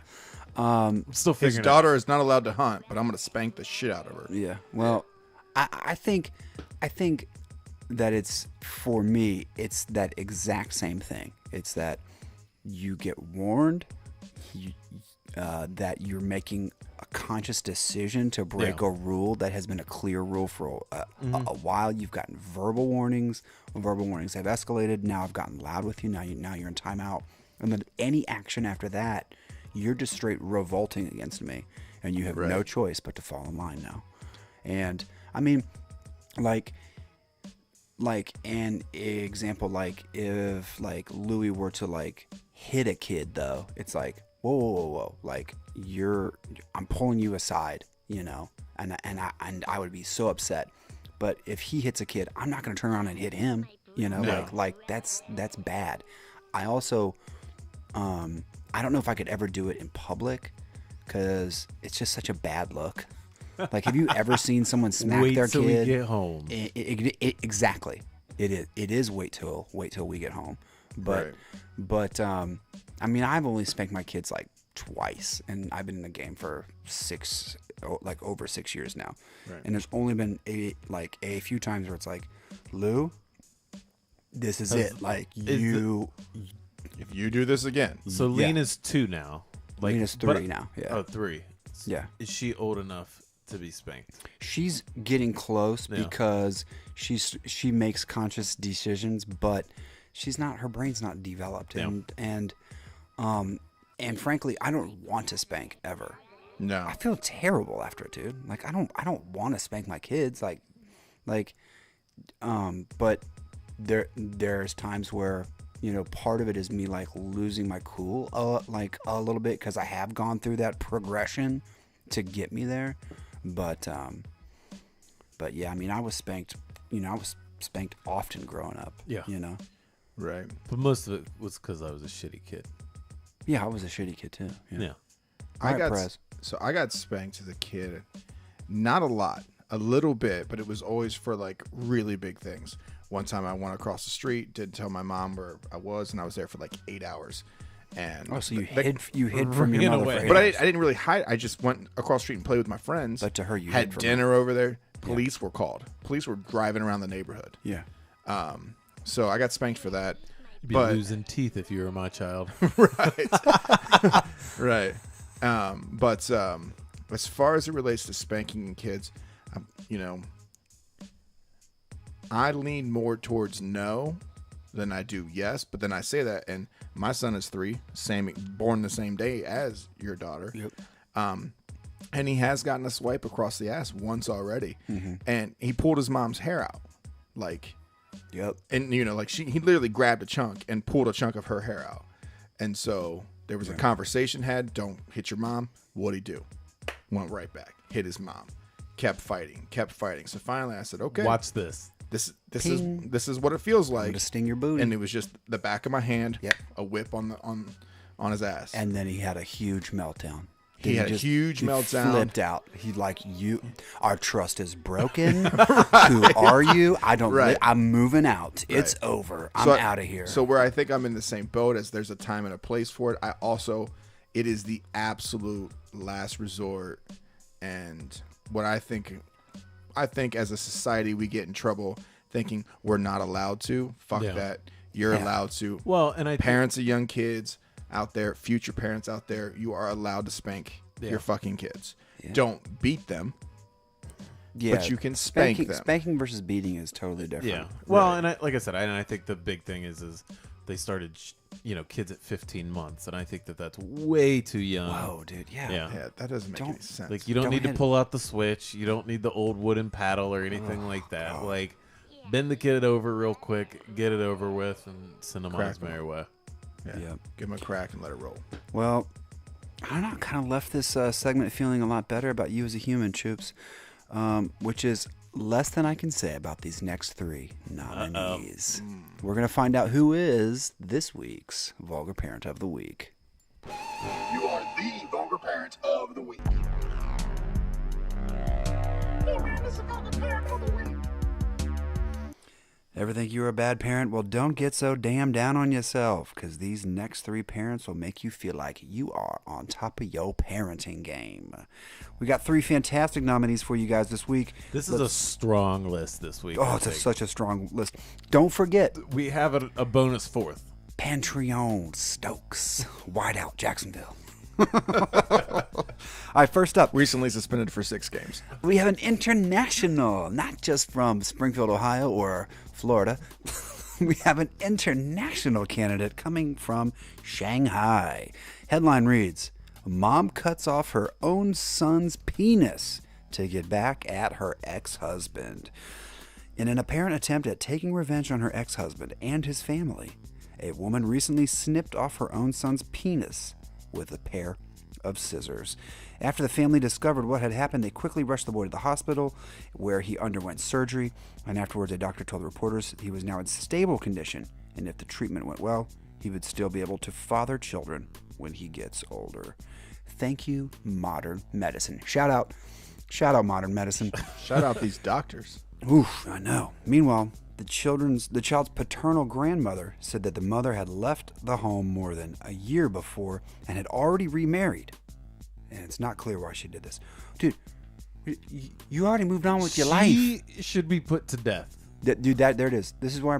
I'm still His figuring daughter is not allowed to hunt, but I'm going to spank the shit out of her. Yeah. Well, I think that it's, for me, it's that exact same thing. It's that you get warned, that you're making a conscious decision to break a rule that has been a clear rule for a while. You've gotten verbal warnings. When verbal warnings have escalated, now I've gotten loud with you. Now you're in timeout. And then any action after that, you're just straight revolting against me. And you have no choice but to fall in line now. And, I mean, like an example, like if like Louis were to like hit a kid, though, it's like, whoa, like I'm pulling you aside, and I would be so upset. But if he hits a kid, I'm not going to turn around and hit him, like that's bad. I also, I don't know if I could ever do it in public because it's just such a bad look. Like, have you ever seen someone smack Wait their till kid? we get home. Exactly. It is wait till we get home. But I mean, I've only spanked my kids like twice, and I've been in the game for over 6 years now. Right. And there's only been a few times where it's like, Lou, this is it. Like If you do this again. So Lena's 2 now. Like Lena's 3 now. Yeah. Oh, 3. Yeah. Is she old enough to be spanked? She's getting close Yeah. because she makes conscious decisions, but her brain's not developed. Yeah. And frankly, I don't want to spank ever. No. I feel terrible after it, dude. Like I don't want to spank my kids. But there's times where, part of it is me like losing my cool a little bit because I have gone through that progression to get me there. But yeah, I mean, I was spanked. I was spanked often growing up. Yeah. Right. But most of it was because I was a shitty kid. Yeah, I was a shitty kid too. Yeah. All right, Perez. I got spanked as a kid. Not a lot, a little bit, but it was always for like really big things. One time I went across the street, didn't tell my mom where I was, and I was there for like 8 hours. And So you hid from your ran mother away. for 8 But I hours. didn't really hide. I just went across the street and played with my friends. But to her, you had hid from dinner over there. Police were called. Police were driving around the neighborhood. Yeah. So I got spanked for that. You'd be But losing teeth if you were my child. right. But as far as it relates to spanking kids, I lean more towards no than I do yes. But then I say that, and my son is 3, born the same day as your daughter. Yep. And he has gotten a swipe across the ass once already, and he pulled his mom's hair out, like. Yep. And he literally grabbed a chunk and pulled a chunk of her hair out. And so there was a conversation had, don't hit your mom. What'd he do? Went right back, hit his mom, kept fighting. So finally I said, okay. Watch this. this Ping. is what it feels I'm like. gonna sting your booty. And it was just the back of my hand, Yep. a whip on his ass. And then he had a huge meltdown. He had a huge meltdown. Flipped out. He like, our trust is broken. Who are you? I don't. Right. I'm moving out. It's Right. over. I'm So out of here. So where I think I'm in the same boat as there's a time and a place for it. It is the absolute last resort, and what I think as a society we get in trouble thinking we're not allowed to. Fuck Yeah. that. You're allowed to. Well, and I Parents of young kids out there, future parents out there, you are allowed to spank your fucking kids. Yeah. Don't beat them. yeah, but you can spank them. Spanking versus beating is totally different. Yeah. Well, and like I said, I think the big thing is they started, kids at 15 months, and I think that's way too young. Whoa, dude. Yeah. Yeah, that doesn't make any sense. Like you don't need to pull out the switch. You don't need the old wooden paddle or anything like that. Like bend the kid over real quick, get it over with, and send him on his merry way. Yeah. Give him a crack and let it roll. Well, I don't know. Kind of left this segment feeling a lot better about you as a human, Choops. Which is less than I can say about these next three nominees. We're going to find out who is this week's Vulgar Parent of the Week. You are the vulgar parent of the week. Ever think you were a bad parent? Well, don't get so damn down on yourself, because these next three parents will make you feel like you are on top of your parenting game. We got three fantastic nominees for you guys this week. This is a strong list this week. Oh, it's such a strong list. Don't forget, we have a bonus fourth. Pantreon Stokes, Whiteout Jacksonville. All right, first up, Recently suspended for 6 games. we have an international, not just from Springfield, Ohio or Florida. We have an international candidate coming from Shanghai. Headline reads, Mom cuts off her own son's penis to get back at her ex-husband. In an apparent attempt at taking revenge on her ex-husband and his family, a woman recently snipped off her own son's penis with a pair of scissors. After the family discovered what had happened, they quickly rushed the boy to the hospital where he underwent surgery, and afterwards a doctor told the reporters he was now in stable condition, and if the treatment went well, he would still be able to father children when he gets older. Thank you, modern medicine. Shout out modern medicine. Shout out these doctors. Oof, I know. Meanwhile, the child's paternal grandmother said that the mother had left the home more than a year before and had already remarried. And it's not clear why she did this. Dude, you already moved on with your life. She should be put to death. Dude, there it is. This is why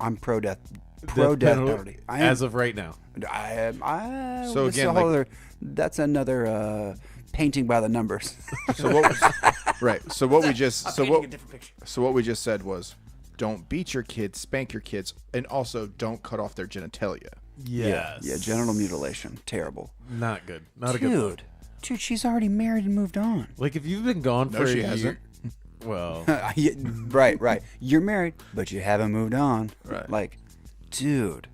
I'm pro death. Pro death penalty. I am, as of right now. So this is again, a whole other, that's another painting by the numbers. So what was, right. So what we just painting a different picture. So what we just said was don't beat your kids, spank your kids, and also don't cut off their genitalia. Yes. Yeah, genital mutilation. Terrible. Not good. Not a good look. Dude, she's already married and moved on. Like if you've been gone for she a hasn't. year. Well, Yeah, right. You're married, but you haven't moved on. Right. Like, dude,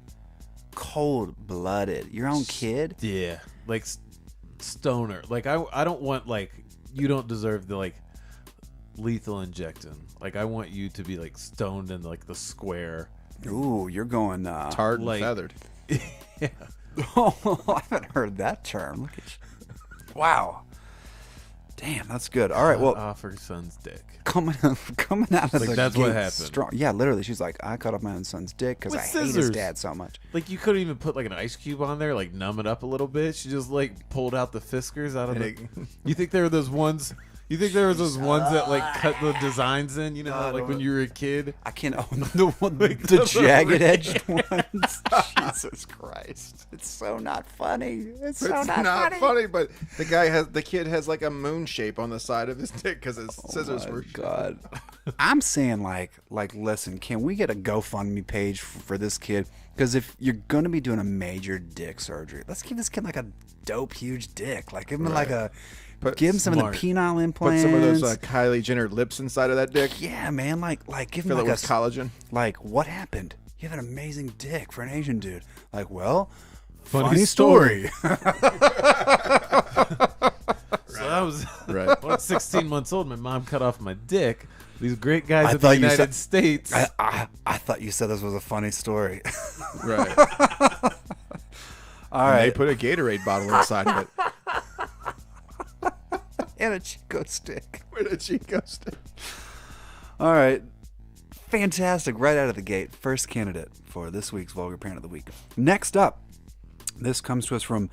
cold-blooded. Your own kid? yeah. Like stoner. Like I don't want like you don't deserve the like lethal injection. Like I want you to be like stoned in like the square. Ooh, you're going. Tarred and Like- feathered. Yeah. Oh, I haven't heard that term. Look at you. Wow. Damn, that's good. All right, well, Off her son's dick. coming out of Like, the that's what gate happened. strong. Yeah, literally, she's like, I cut off my own son's dick because With I hate his scissors. dad so much. Like you couldn't even put like an ice cube on there, like numb it up a little bit. She just like pulled out the fiskars out of the. You think there were those ones? You think there were those ones that like cut the designs in? You know, how, like when you were a kid. I can't own the jagged edged ones. Jesus Christ! It's so not funny. It's so It's not funny, but the kid has like a moon shape on the side of his dick because his scissors were. God. I'm saying like listen, can we get a GoFundMe page for this kid? Because if you're gonna be doing a major dick surgery, let's give this kid like a dope huge dick. Like give him like a. Give him some smart. of the penile Put implants. some of those Kylie Jenner lips inside of that dick. Yeah, man. Like give him Fill it like with collagen. like what happened? You have an amazing dick for an Asian dude. Like, well, Funny funny story. So was Right. when I was 16 months old, my mom cut off my dick. These great guys I in the thought you United said- States. I thought you said this was a funny story. Right. All And they right. put a Gatorade bottle inside of it. And a Chico stick. With a Chico stick. All right. Fantastic. Right out of the gate. First candidate for this week's Vulgar Parent of the Week. Next up, this comes to us from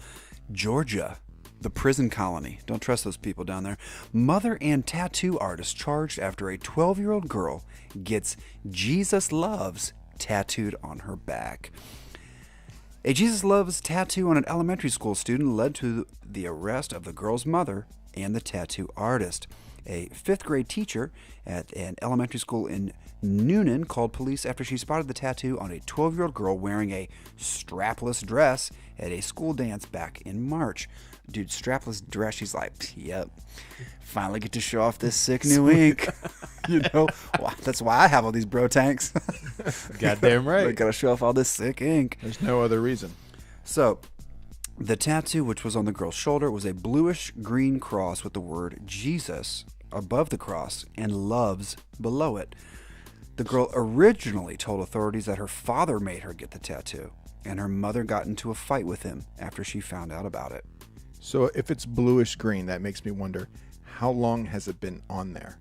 Georgia, the prison colony. Don't trust those people down there. Mother and tattoo artist charged after a 12-year-old girl gets Jesus Loves tattooed on her back. A Jesus Loves tattoo on an elementary school student led to the arrest of the girl's mother and the tattoo artist. A 5th grade teacher at an elementary school in Noonan called police after she spotted the tattoo on a 12-year-old girl wearing a strapless dress at a school dance back in March. Dude, strapless dress, she's like, yep, finally get to show off this sick new ink. You know, well, that's why I have all these bro tanks. Goddamn I right. gotta show off all this sick ink. There's no other reason. So, the tattoo, which was on the girl's shoulder, was a bluish green cross with the word Jesus above the cross and loves below it. The girl originally told authorities that her father made her get the tattoo, and her mother got into a fight with him after she found out about it. So if it's bluish green, that makes me wonder, how long has it been on there?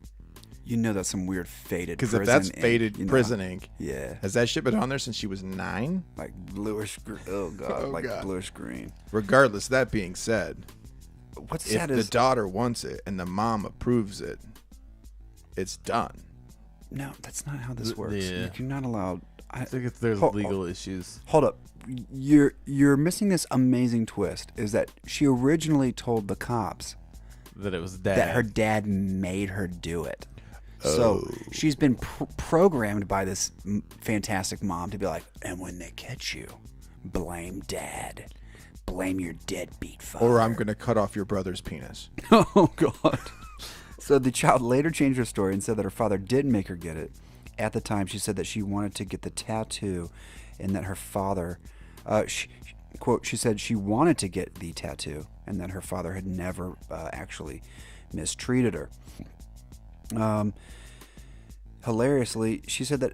You know that's some weird faded Because prison if that's ink, faded you know? prison ink, Yeah, has that shit been on there since she was 9? like bluish, oh god, Oh, like God. bluish green. Regardless, that being said, What's if sad the is daughter wants it and the mom approves it, it's done. no, that's not how this works. Yeah. You're not allowed. I think there's Hold- legal issues. Hold up. You're missing this amazing twist. Is that she originally told the cops That it was dad. that her dad made her do it. So she's been programmed by this fantastic mom to be like, and when they catch you, blame dad. Blame your deadbeat father. Or I'm going to cut off your brother's penis. Oh, God. So the child later changed her story and said that her father did make her get it. At the time, she said that she wanted to get the tattoo and that her father, quote, she said she wanted to get the tattoo and that her father had never actually mistreated her. Hilariously, she said that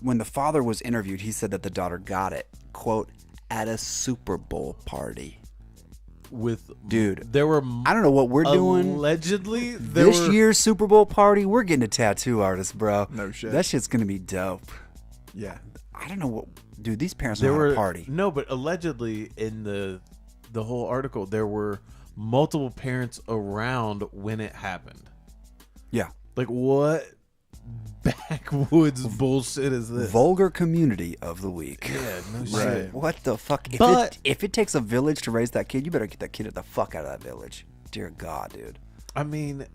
when the father was interviewed, he said that the daughter got it, quote, at a Super Bowl party. With Dude, there were I don't know what we're doing. allegedly This year's Super Bowl party, we're getting a tattoo artist, bro. No shit. That shit's gonna be dope. Yeah. I don't know what, dude. These parents there know how were to party. no, but allegedly in the whole article there were multiple parents around when it happened. Yeah, Like what backwoods bullshit is this? vulgar community of the week. Yeah, no Right. shit. What the fuck? But- If it takes a village to raise that kid, you better get that kid the fuck out of that village. Dear God, dude. I mean,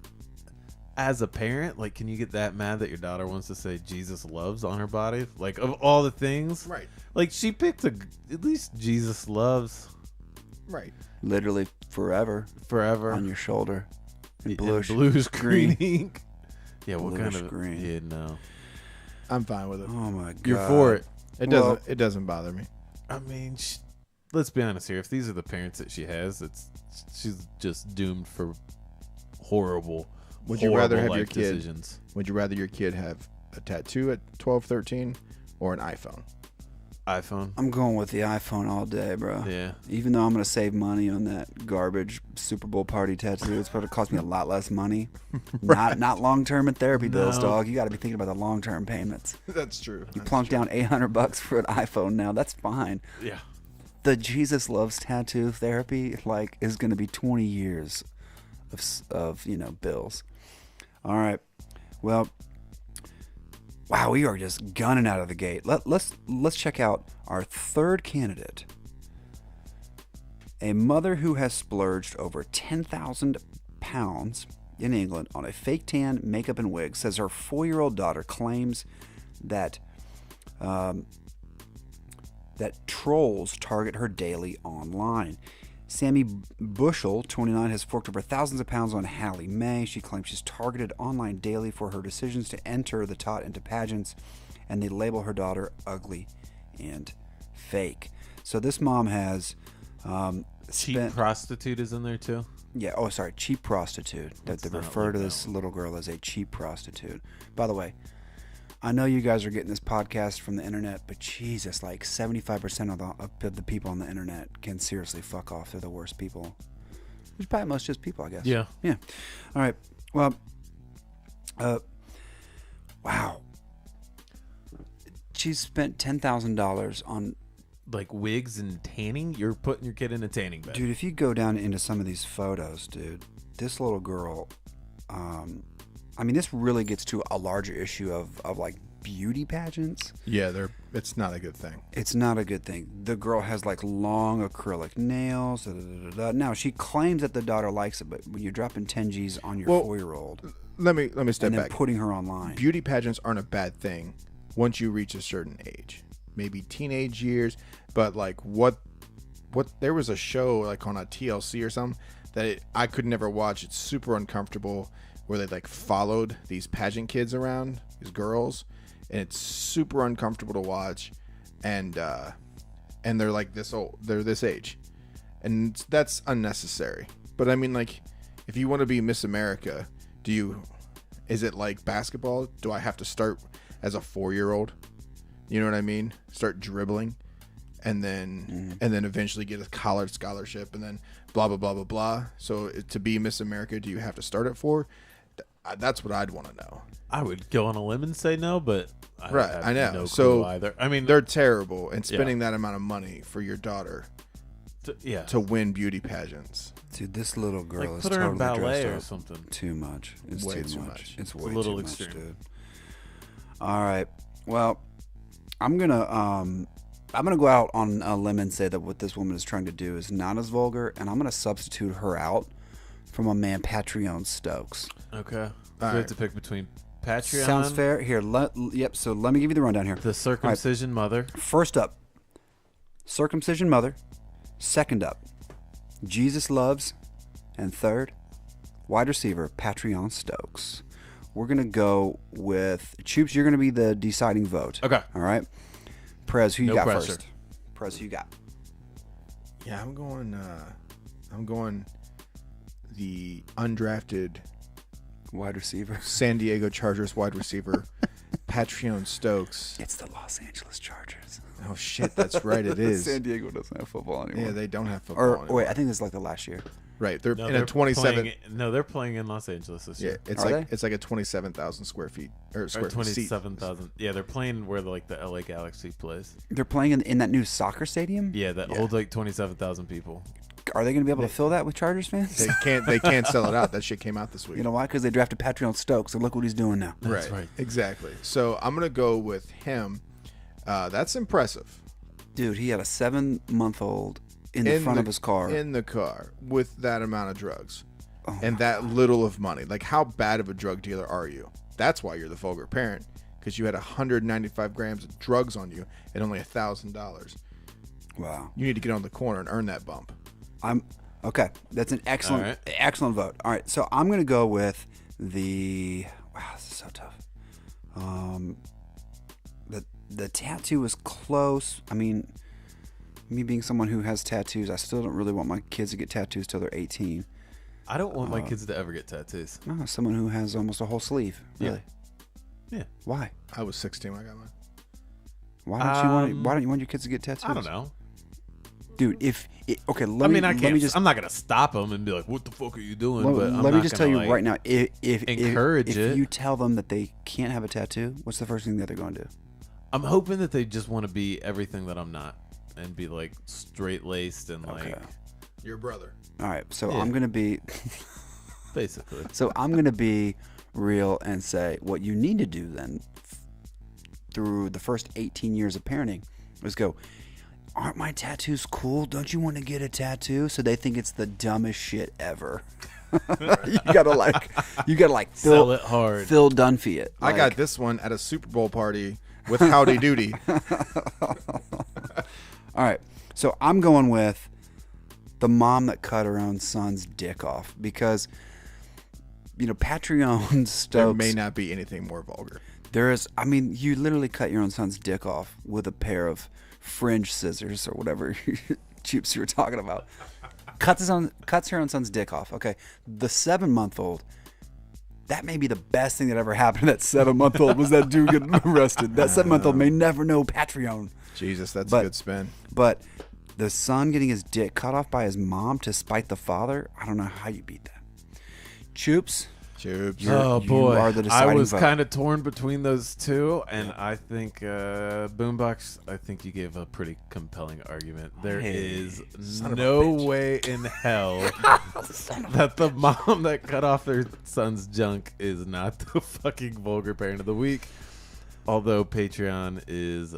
as a parent, like, can you get that mad that your daughter wants to say Jesus loves on her body? Like, of all the things, Right. Like, she picked at least Jesus loves Right. Literally forever forever. on your shoulder. In And bluish green ink. Yeah, what kind Bluish of green. Yeah, no. I'm fine with it. Oh my God. You're for it. It Well- doesn't. It doesn't bother me. I mean, let's be honest here. If these are the parents that she has, she's just doomed for horrible. Would you rather horrible have your life kid? decisions. Would you rather your kid have a tattoo at 12, 13, or an iPhone? iPhone? I'm going with the iPhone all day, bro. Yeah. Even though I'm going to save money on that garbage Super Bowl party tattoo, it's going to cost me a lot less money. Not long-term in therapy bills, No. dog. You got to be thinking about the long-term payments. That's true. You plunk down $800 for an iPhone now. That's fine. Yeah. The Jesus Loves tattoo therapy is going to be 20 years of bills. All right. Well, wow, we are just gunning out of the gate. Let's check out our third candidate. A mother who has splurged over 10,000 pounds in England on a fake tan, makeup, and wig says her 4-year-old daughter claims that trolls target her daily online. Sammy Bushell, 29, has forked over thousands of pounds on Hallie Mae. She claims she's targeted online daily for her decisions to enter the tot into pageants, and they label her daughter ugly and fake. So this mom has Cheap spent... prostitute is in there too. Yeah. Oh, sorry. Cheap prostitute. That they not refer like to that this little girl as a cheap prostitute. By the way, I know you guys are getting this podcast from the internet, but Jesus, like 75% of the people on the internet can seriously fuck off. They're the worst people. Which probably most just people, I guess. Yeah. Yeah. All right. Well, wow. She spent $10,000 on. Like wigs and tanning? You're putting your kid in a tanning bed. Dude, if you go down into some of these photos, dude, this little girl, I mean, this really gets to a larger issue of like beauty pageants. Yeah, it's not a good thing. It's not a good thing. The girl has like long acrylic nails. Now, she claims that the daughter likes it, but when you're dropping 10 G's on your 4-year-old Let me step and then back. putting her online. Beauty pageants aren't a bad thing once you reach a certain age. Maybe teenage years, but like what there was a show like on a TLC or something that I could never watch. It's super uncomfortable where they like followed these pageant kids around, these girls, and it's super uncomfortable to watch. And they're like they're this age, and that's unnecessary. But I mean, like, if you want to be Miss America, is it like basketball? Do I have to start as a 4-year-old? You know what I mean? Start dribbling, and then eventually get a college scholarship, and then blah blah blah blah blah. So to be Miss America, do you have to start at 4? That's what I'd want to know. I would go on a limb and say no, but I I know. No So clue either. I mean, they're terrible, and spending that amount of money for your daughter yeah, to win beauty pageants. Dude, this little girl like is put her totally in ballet dressed or up something. too much. It's Way too too much. much. It's way a little too extreme. much, dude. All right. Well, I'm gonna go out on a limb and say that what this woman is trying to do is not as vulgar, and I'm gonna substitute her out for my man Patreon Stokes. Okay, so we have to pick between Patreon. Sounds fair. Here, yep. So let me give you the rundown here. The circumcision mother. First up, circumcision mother. Second up, Jesus loves, and third, wide receiver Patreon Stokes. We're gonna go with Choops. You're gonna be the deciding vote. Okay. All right. Prez, who you No got pressure. first? Prez, who you got? Yeah, I'm going the undrafted Wide receiver. San Diego Chargers wide receiver Patreon Stokes. It's the Los Angeles Chargers. Oh shit, that's right, it is. San Diego doesn't have football anymore. Yeah, they don't have football Or anymore. wait, I think this is like the last year. Right, they're No, in they're a 27. No, they're playing in Los Angeles this Yeah, year. it's Are like they? it's like a 27,000 square feet or Or square feet seat. 27,000. Yeah, they're playing where like the LA Galaxy plays. They're playing in that new soccer stadium. Yeah, that holds like 27,000 people. Are they going to be able to fill that with Chargers fans? They can't sell it out. That shit came out this week. You know why? Because they drafted Patreon Stokes, and look what he's doing now. That's right. Exactly. So I'm gonna go with him. That's impressive. Dude, he had a 7-month-old in the front of his car. In the car with that amount of drugs Oh and that little of money. Like, how bad of a drug dealer are you? That's why you're the vulgar parent, because you had 195 grams of drugs on you and only $1,000. Wow. You need to get on the corner and earn that bump. Okay. That's an excellent, All right. excellent vote. All right, so I'm gonna go with the. Wow, this is so tough. The tattoo is close. I mean, me being someone who has tattoos, I still don't really want my kids to get tattoos till they're 18. I don't want my kids to ever get tattoos. No, someone who has almost a whole sleeve. Really? Yeah. Why? I was 16 when I got mine. Why don't you want your kids to get tattoos? I don't know. Dude, okay, I let me just I'm not gonna stop them and be like, "What the fuck are you doing?" but I'm let me not just tell gonna, you right now, if encourage if it. you tell them that they can't have a tattoo, what's the first thing that they're going to do? I'm hoping that they just want to be everything that I'm not and be like straight laced and Okay. like Your brother. All right, so Yeah. I'm gonna be basically. real and say what you need to do then through the first 18 years of parenting is go, aren't my tattoos cool? Don't you want to get a tattoo? So they think it's the dumbest shit ever. you gotta like Sell it hard. Phil Dunphy it. I got this one at a Super Bowl party with Howdy Doody. All right, so I'm going with the mom that cut her own son's dick off because, Patreon There Stokes. may not be anything more vulgar. There is, I mean, you literally cut your own son's dick off with a pair of fringe scissors or whatever Choops you were talking about. cuts her own son's dick off. Okay, the 7-month-old. That may be the best thing that ever happened to that 7-month-old was that dude getting arrested. That 7-month-old may never know Patreon. Jesus, that's a good spin. But the son getting his dick cut off by his mom to spite the father, I don't know how you beat that. Choops. Oh boy, you are the I deciding was vote. kind of torn between those two, and I think Boombox. I think you gave a pretty compelling argument. There is no way in hell that the mom that cut off their son's junk is not the fucking vulgar parent of the week. Although Patreon is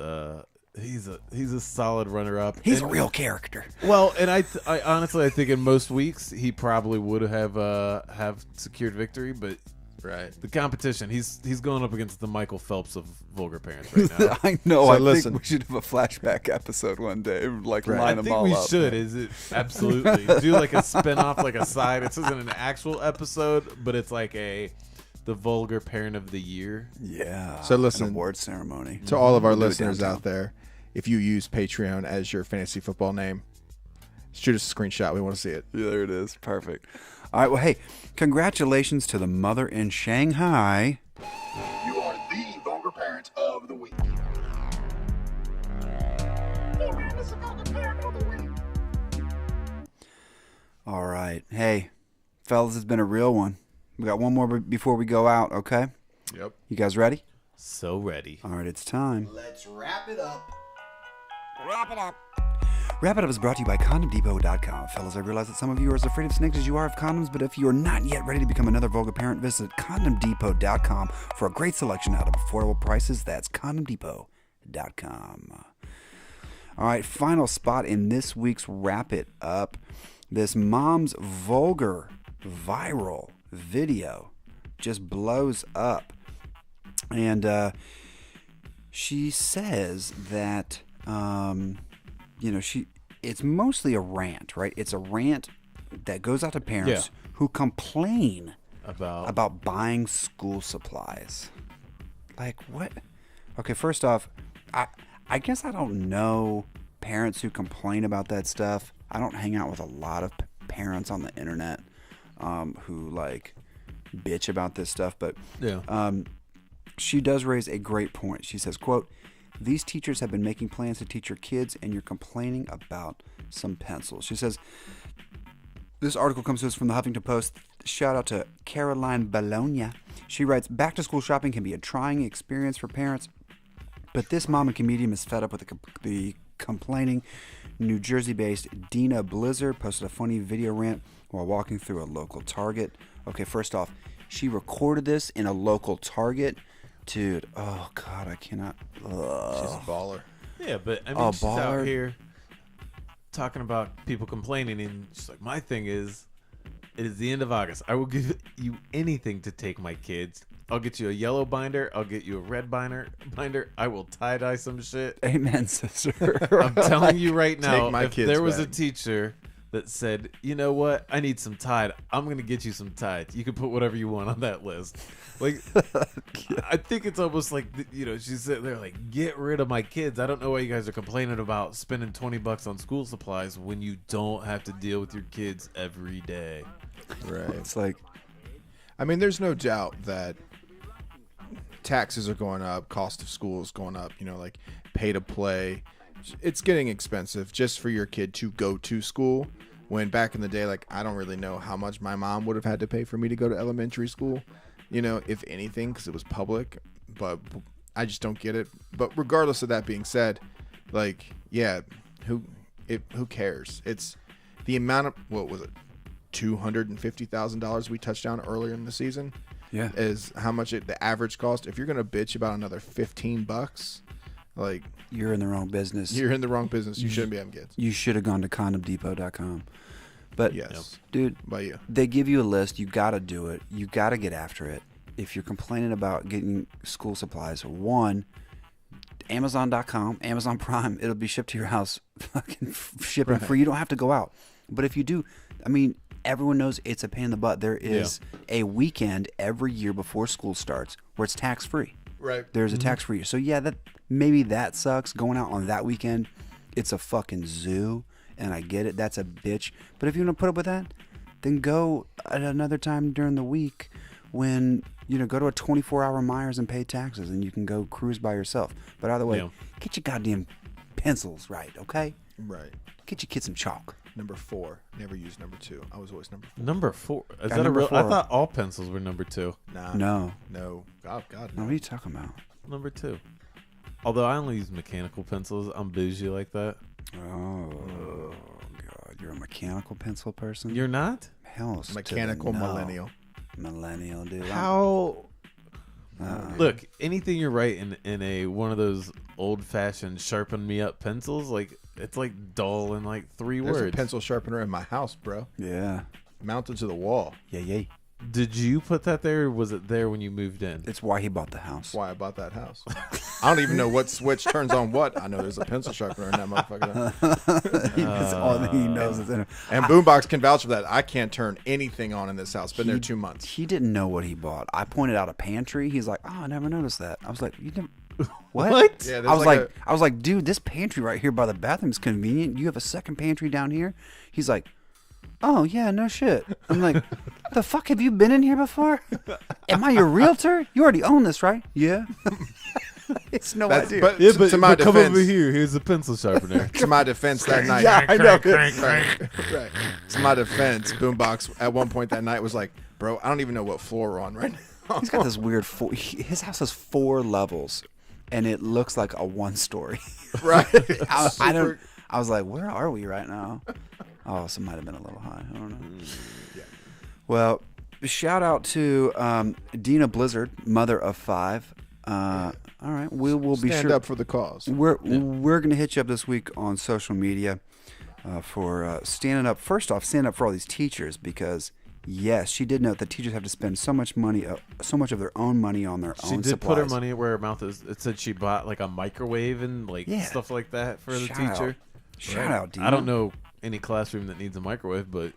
he's a solid runner-up. He's a real character. Well, and I honestly I think in most weeks he probably would have secured victory, but the competition he's going up against the Michael Phelps of vulgar parents right now. I know. So I listen. think we should have a flashback episode one day, like I line them think all we up. should. Is it absolutely do like a spin-off, like a side? This isn't an actual episode, but it's like the vulgar parent of the year. Yeah. So listen, an award ceremony To all of our We'll do it listeners downtown. out there, if you use Patreon as your fantasy football name, shoot us a screenshot. We want to see it. Yeah, there it is. Perfect. All right. Well, hey, congratulations to the mother in Shanghai. You are the vulgar parent of the week. Oh man, this is vulgar parent of the week. All right. Hey, fellas, it's been a real one. We got one more before we go out, okay? Yep. You guys ready? So ready. All right, it's time. Let's wrap it up. Wrap it up. Wrap It Up is brought to you by CondomDepot.com. Fellas, I realize that some of you are as afraid of snakes as you are of condoms, but if you are not yet ready to become another vulgar parent, visit CondomDepot.com for a great selection out of affordable prices. That's CondomDepot.com. All right, final spot in this week's Wrap It Up. This mom's vulgar viral video just blows up. And she says that, it's mostly a rant, right? It's a rant that goes out to parents who complain about buying school supplies. Like, what? Okay, first off, I guess I don't know parents who complain about that stuff. I don't hang out with a lot of parents on the internet who, like, bitch about this stuff. But she does raise a great point. She says, quote, "These teachers have been making plans to teach your kids and you're complaining about some pencils." She says, this article comes to us from the Huffington Post. Shout out to Caroline Bologna. She writes, "Back to school shopping can be a trying experience for parents, but this mom and comedian is fed up with the complaining." New Jersey-based Dina Blizzard posted a funny video rant while walking through a local Target. Okay, first off, she recorded this in a local Target. Dude, oh God, I cannot. Ugh. She's a baller. Yeah, but I mean, she's out baller. here talking about people complaining, and she's like, my thing is, it is the end of August. I will give you anything to take my kids. I'll get you a yellow binder. I'll get you a red binder. I will tie-dye some shit. Amen, sister. I'm telling you right now, my if kids there was a back. teacher that said, you know what, I need some Tide, I'm going to get you some Tide. You can put whatever you want on that list. Like, I think it's almost like, she's sitting there like, get rid of my kids. I don't know why you guys are complaining about spending $20 on school supplies when you don't have to deal with your kids every day. Right. It's like, I mean, there's no doubt that taxes are going up, cost of school is going up, like pay to play. It's getting expensive just for your kid to go to school. When back in the day, like, I don't really know how much my mom would have had to pay for me to go to elementary school, if anything, because it was public. But I just don't get it. But regardless of that being said, like, yeah, who cares? It's the amount of, what was it, $250,000 we touched down earlier in the season. yeah. Is how much the average cost. If you're gonna bitch about another $15, like, You're in the wrong business. you're in the wrong business. You shouldn't be having kids. You should have gone to CondomDepot.com. But, Yes, dude, by you. they give you a list. You got to do it. You got to get after it. If you're complaining about getting school supplies, one, Amazon.com, Amazon Prime, it'll be shipped to your house, fucking shipping free. You don't have to go out. But if you do, I mean, everyone knows it's a pain in the butt. There is a weekend every year before school starts where it's tax-free. Right. There's a tax-free. So, yeah, maybe that sucks. Going out on that weekend, it's a fucking zoo. and I get it. That's a bitch. But if you want to put up with that, then go at another time during the week when, go to a 24-hour Myers and pay taxes, and you can go cruise by yourself. But either way, get your goddamn pencils right, okay? Right. Get your kids some chalk. Number 4. Never used number 2. I was always number 4. Number 4. Is Yeah, that a number real? 4. I thought all pencils were number 2. Nah. No. No. God, No, no. what are you talking about? Number 2. Although I only use mechanical pencils. I'm bougie like that. Oh, God. You're a mechanical pencil person? You're not? Hell, Mechanical millennial. Millennial, dude. How? Look, anything you write in a one of those old-fashioned sharpen me up pencils, like it's like dull in like 3 There's words. a pencil sharpener in my house, bro. Yeah. Mounted to the wall. Yeah. Did you put that there, or was it there when you moved in? It's why he bought the house. That's why I bought that house. I don't even know what switch turns on what. I know there's a pencil sharpener in that motherfucker. That's all that he knows is in it. And Boombox can vouch for that. I can't turn anything on in this house. Been there 2 months. He didn't know what he bought. I pointed out a pantry. He's like, "Oh, I never noticed that." I was like, "You never what?" Yeah, I was like, "Dude, this pantry right here by the bathroom is convenient. You have a second pantry down here." He's like, "Oh yeah, no shit." I'm like, "The fuck, have you been in here before? Am I your realtor? You already own this, right?" Yeah. It's no idea. But to my come defense, over here. Here's the pencil sharpener. to my defense that night. Yeah, I know. Right. To my defense, Boombox at one point that night was like, "Bro, I don't even know what floor we're on right now." He's got this weird his house has 4 levels, and it looks like a 1-story. Right. I don't. I was like, where are we right now? Oh, so it might have been a little high. I don't know. Yeah. Well, shout out to Dina Blizzard, mother of 5. All right, we will be Stand sure. up for the cause. We're gonna hit you up this week on social media for standing up. First off, stand up for all these teachers, because yes, she did note that teachers have to spend so much money, so much of their own money on their She own did supplies. put her money where her mouth is. It said she bought like a microwave and like stuff like that for the teacher. Shout out, Dina. I don't know any classroom that needs a microwave, but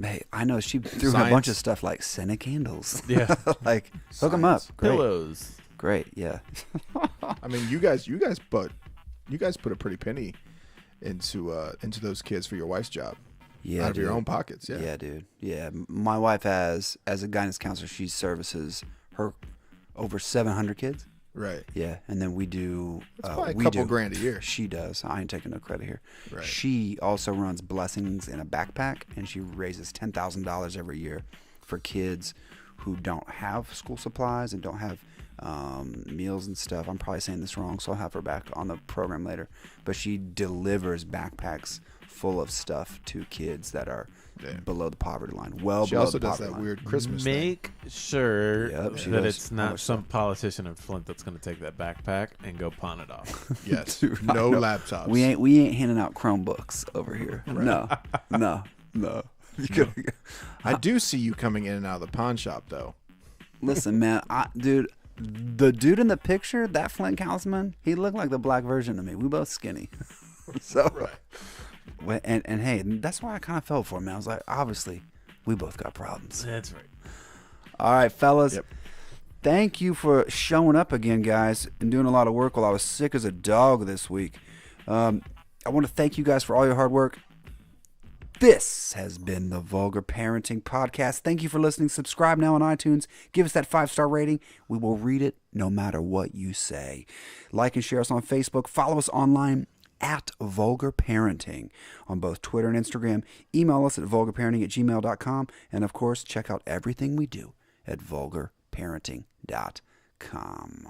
Hey, I know she threw her a bunch of stuff like Senna candles. Yeah. Like hook them up. Great. pillows. Great, yeah. I mean, you guys put a pretty penny into those kids for your wife's job. Yeah, out of your dude. own pockets. Yeah. Yeah, dude. Yeah, my wife has, as a guidance counselor, she services her over 700 kids. Right. Yeah, and then we do. That's probably a we couple do- grand a year. She does. I ain't taking no credit here. Right. She also runs blessings in a backpack, and she raises $10,000 every year for kids who don't have school supplies and don't have meals and stuff. I'm probably saying this wrong, so I'll have her back on the program later. But she delivers backpacks full of stuff to kids that are below the poverty line. Well, She below also the does poverty that line. weird Christmas thing. Make sure Yep, she that does. it's How not much some politician in Flint that's going to take that backpack and go pawn it off. Yes. Dude, no I know. laptops. We ain't handing out Chromebooks over here. No. You gotta- I do see you coming in and out of the pawn shop though. Listen, man, the dude in the picture, that Flint councilman, he looked like the black version of me. We both skinny. So, and hey, that's why I kind of felt for him, man. I was like, obviously, we both got problems. That's right. All right, fellas. Yep. Thank you for showing up again, guys, and doing a lot of work while I was sick as a dog this week. I want to thank you guys for all your hard work. This has been the Vulgar Parenting Podcast. Thank you for listening. Subscribe now on iTunes. Give us that 5-star rating. We will read it no matter what you say. Like and share us on Facebook. Follow us online at Vulgar Parenting on both Twitter and Instagram. Email us at vulgarparenting@gmail.com. And, of course, check out everything we do at vulgarparenting.com.